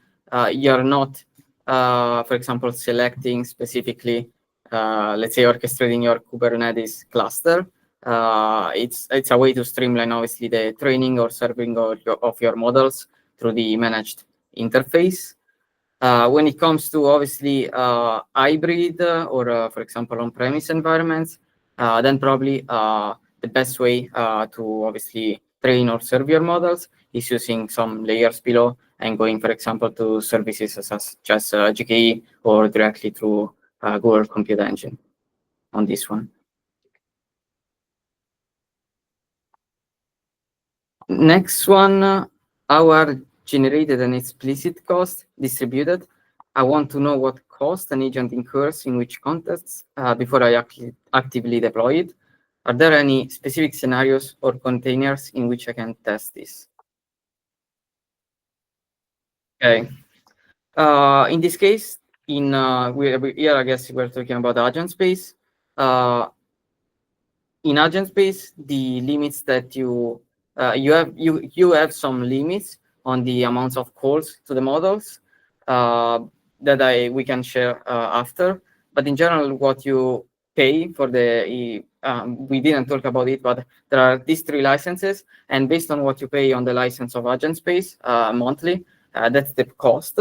you're not, for example, selecting specifically, let's say, orchestrating your Kubernetes cluster. It's a way to streamline, obviously, the training or serving of your models through the managed interface. When it comes to obviously hybrid or, for example, on-premise environments, then probably the best way to obviously train or serve your models is using some layers below and going, for example, to services such as GKE or directly through Google Compute Engine on this one. Next one, our generated and explicit cost distributed. I want to know what cost an agent incurs in which contexts before I actively deploy it. Are there any specific scenarios or containers in which I can test this? Okay. In this case, here I guess we're talking about AgentSpace. In AgentSpace, the limits that you have some limits on the amounts of calls to the models that we can share after. But in general, what you pay for the we didn't talk about it, but there are these 3 licenses, and based on what you pay on the license of AgentSpace monthly, that's the cost.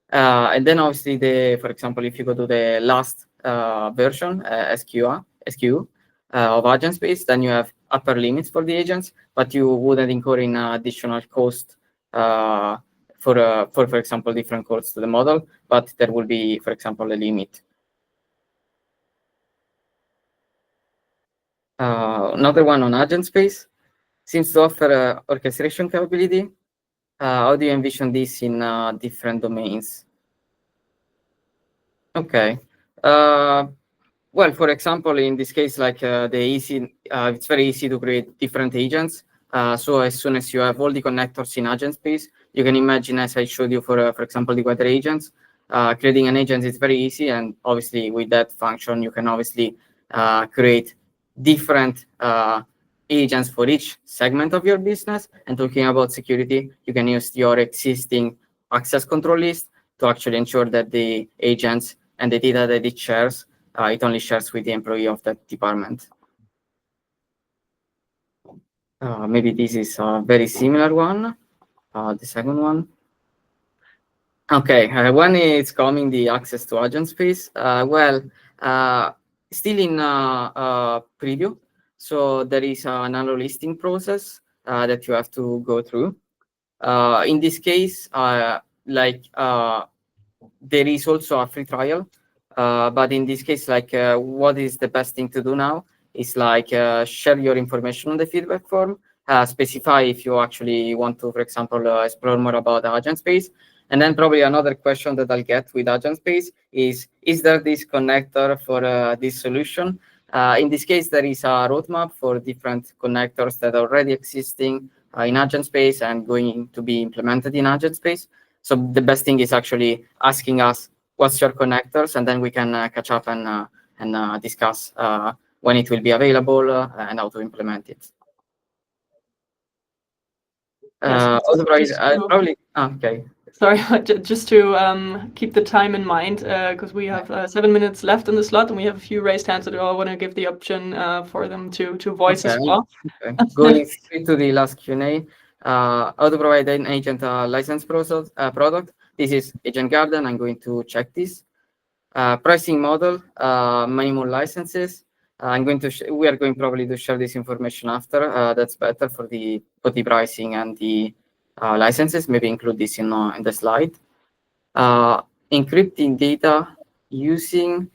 And then obviously for example, if you go to the last version, SKU of AgentSpace, then you have upper limits for the agents, but you wouldn't incur in additional cost for example, different calls to the model, but there will be, for example, a limit. Another one on AgentSpace seems to offer orchestration capability. How do you envision this in different domains? Okay. Well, for example, in this case, like it's very easy to create different agents. So as soon as you have all the connectors in AgentSpace, you can imagine, as I showed you for example, the weather agents, creating an agent is very easy. And obviously with that function, you can obviously create different agents for each segment of your business. And talking about security, you can use your existing access control list to actually ensure that the agents and the data that it shares, it only shares with the employee of that department. Maybe this is a very similar one, the second one. Okay, when is coming the access to AgentSpace? Still in preview. So there is an annual listing process that you have to go through. In this case, there is also a free trial, but in this case, what is the best thing to do now is share your information on the feedback form, specify if you actually want to, for example, explore more about AgentSpace. And then probably another question that I'll get with AgentSpace is there this connector for this solution? In this case, there is a roadmap for different connectors that are already existing in AgentSpace and going to be implemented in AgentSpace. So the best thing is actually asking us, what's your connectors? And then we can catch up and discuss when it will be available and how to implement it. Otherwise, okay. Sorry, just to keep the time in mind, because we have 7 minutes left in the slot, and we have a few raised hands that I want to give the option for them to voice as well. Okay. Going straight to the last Q&A. How to provide an agent license product. This is Agent Garden. I'm going to check this. Pricing model, minimum licenses. We are going probably to share this information after. That's better for the pricing and the licenses. Maybe include this in the slide. Encrypting data using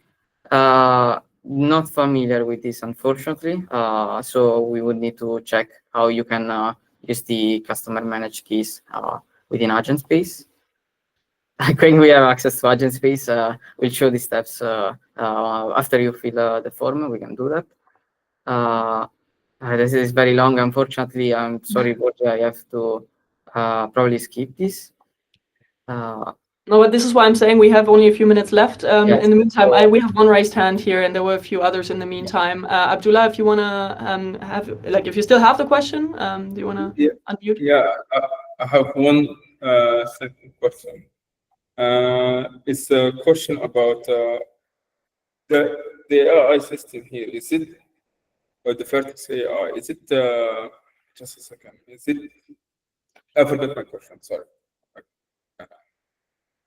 not familiar with this, unfortunately. So we would need to check how you can use the customer managed keys within AgentSpace. When we have access to AgentSpace, we'll show the steps after you fill the form. We can do that. This is very long, unfortunately. I'm sorry, Borja, I have to probably skip this. No, but this is why I'm saying we have only a few minutes left. Yes. In the meantime, we have one raised hand here, and there were a few others in the meantime. Abdullah, if you want to have, like, if you still have the question, do you want to unmute? Yeah, I have one second question. It's a question about the AI system here. Is it, or the Vertex AI, is it, just a second, is it, I forgot my question, sorry.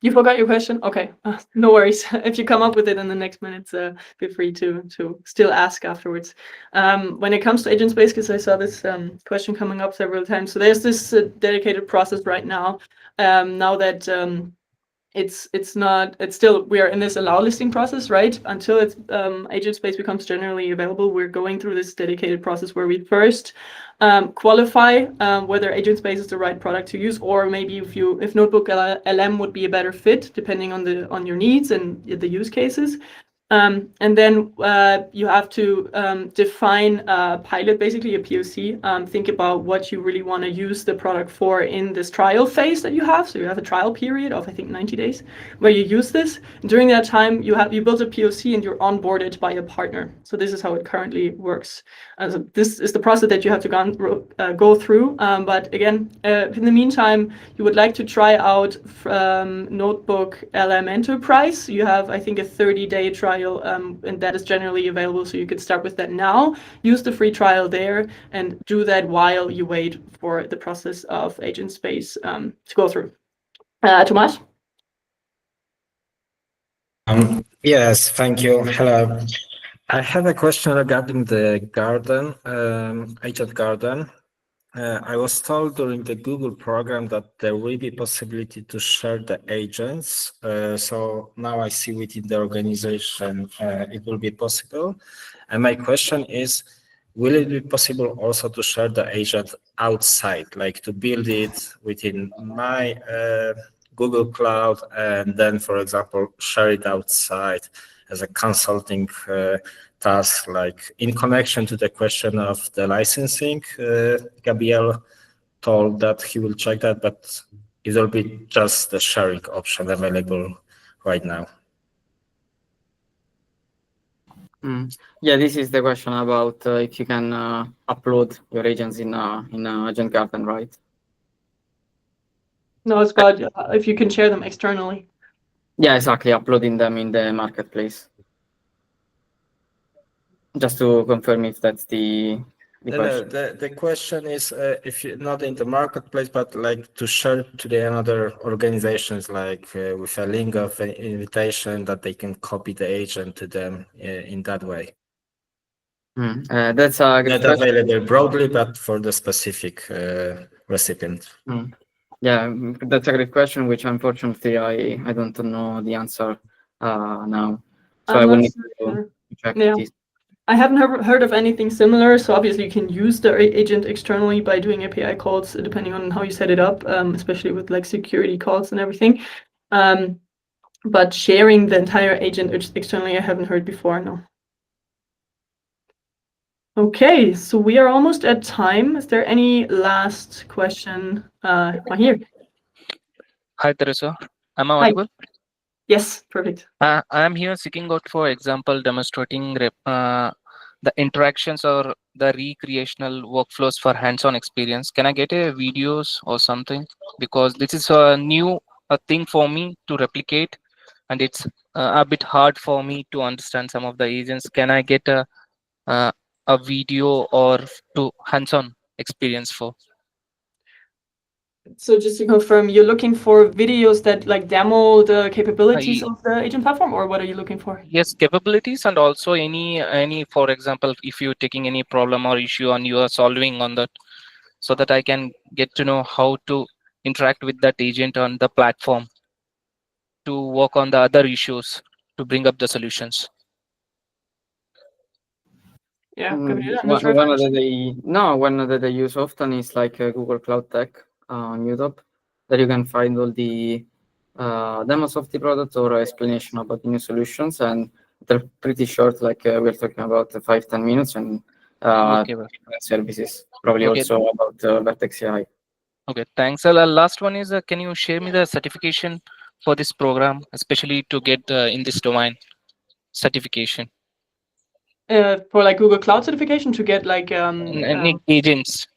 You forgot your question? Okay, no worries. If you come up with it in the next minutes, feel free to still ask afterwards. When it comes to AgentSpace, because I saw this question coming up several times, so there's this dedicated process right now. Now that it's still, we are in this allow listing process, right? Until it's AgentSpace becomes generally available, we're going through this dedicated process where we first qualify whether AgentSpace is the right product to use, or maybe if Notebook LM would be a better fit depending on your needs and the use cases. And then you have to define a pilot, basically a POC. Think about what you really want to use the product for in this trial phase that you have. So you have a trial period of, I think, 90 days where you use this. During that time, you build a POC and you're onboarded by a partner. So this is how it currently works. So this is the process that you have to go through. But again, in the meantime, you would like to try out Notebook LM Enterprise. You have, I think, a 30-day trial. And that is generally available, so you could start with that now, use the free trial there, and do that while you wait for the process of AgentSpace to go through. Tomas? Yes, thank you. Hello. I have a question regarding the garden, Agent Garden. I was told during the Google program that there will be possibility to share the agents. So now I see within the organization it will be possible. And my question is, will it be possible also to share the agent outside, like to build it within my Google Cloud and then, for example, share it outside as a consulting task, like in connection to the question of the licensing? Gabriel told that he will check that, but it will be just the sharing option available right now. Yeah, this is the question about if you can upload your agents in Agent Garden, right? No, it's about if you can share them externally. Yeah, exactly. Uploading them in the marketplace. Just to confirm if that's the question. The question is if you're not in the marketplace, but like to share to the another organizations, like with a link of an invitation that they can copy the agent to them in that way. That's a good Not available broadly, but for the specific recipient. Yeah, that's a great question, which unfortunately I don't know the answer now. So I will need to check this. I haven't heard of anything similar. So obviously you can use the agent externally by doing API calls, depending on how you set it up, especially with like security calls and everything. But sharing the entire agent externally, I haven't heard before, no. Okay, so we are almost at time. Is there any last question? Mahir? Hi, Teresa. Am I audible? Yes, perfect. I am here seeking out for example demonstrating the interactions or the recreational workflows for hands-on experience. Can I get a videos or something? Because this is a new thing for me to replicate, and it's a bit hard for me to understand some of the agents. Can I get a video or to hands-on experience for? So just to confirm, you're looking for videos that like demo the capabilities of the agent platform, or what are you looking for? Yes, capabilities, and also any for example, if you're taking any problem or issue and you are solving on that, so that I can get to know how to interact with that agent on the platform to work on the other issues to bring up the solutions? Yeah, Gabriele, I'm not sure if One I that they use often is like Google Cloud Tech on YouTube, that you can find all the demos of the product or explanation about the new solutions, and they're pretty short, like we're talking about 5-10 minutes, and Okay, well, services, probably okay, also about Vertex AI. okay. Thanks. Last one is, can you share me the certification for this program, especially to get in this domain certification? for like Google Cloud certification to get like Any agents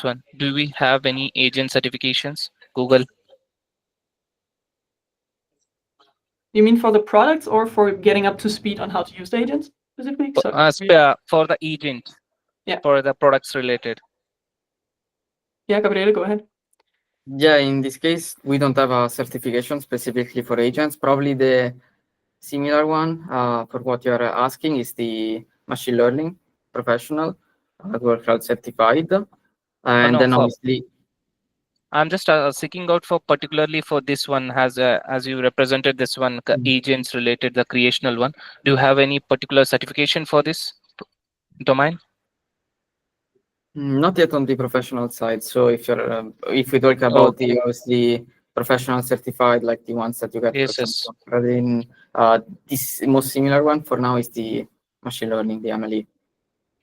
one. Do we have any agent certifications? Google. you mean for the products or for getting up to speed on how to use the agents specifically? So, For the agent. Yeah. For the products related. yeah, Gabriele, go ahead. Yeah, in this case, we don't have a certification specifically for agents. Probably the similar one for what you are asking is the machine learning professional, Google Cloud certified. And No, then obviously, I'm just seeking out for particularly for this one, as you represented this one, agents related, the creational one. Do you have any particular certification for this domain? not yet on the professional side. So if we talk about the obviously professional certified, like the ones that you get, Yes, for example, in this most similar one for now is the machine learning, the MLE,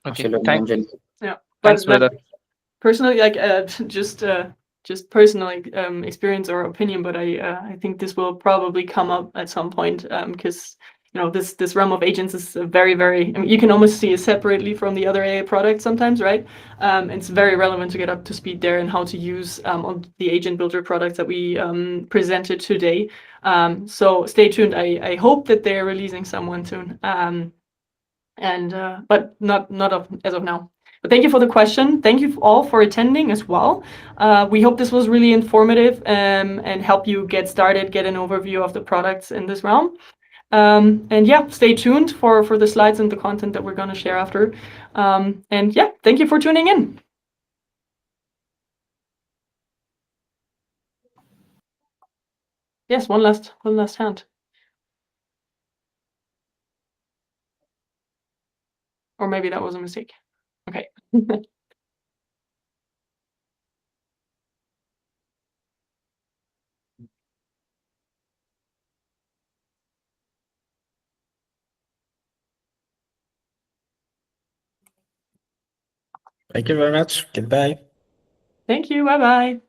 machine learning engine. Yeah, Thanks, but brother. personally, like just personal experience or opinion, but I think this will probably come up at some point because you know this realm of agents is very very. I mean, you can almost see it separately from the other AI products sometimes, right? It's very relevant to get up to speed there and how to use all the Agentbuilder products that we presented today. So stay tuned. I hope that they're releasing someone soon. But not as of now. But thank you for the question. Thank you all for attending as well. We hope this was really informative and help you get started, get an overview of the products in this realm. And yeah, stay tuned for the slides and the content that we're going to share after. And yeah, thank you for tuning in. Yes, one last hand. Or maybe that was a mistake. Okay. Thank you very much. Goodbye. Thank you. Bye-bye.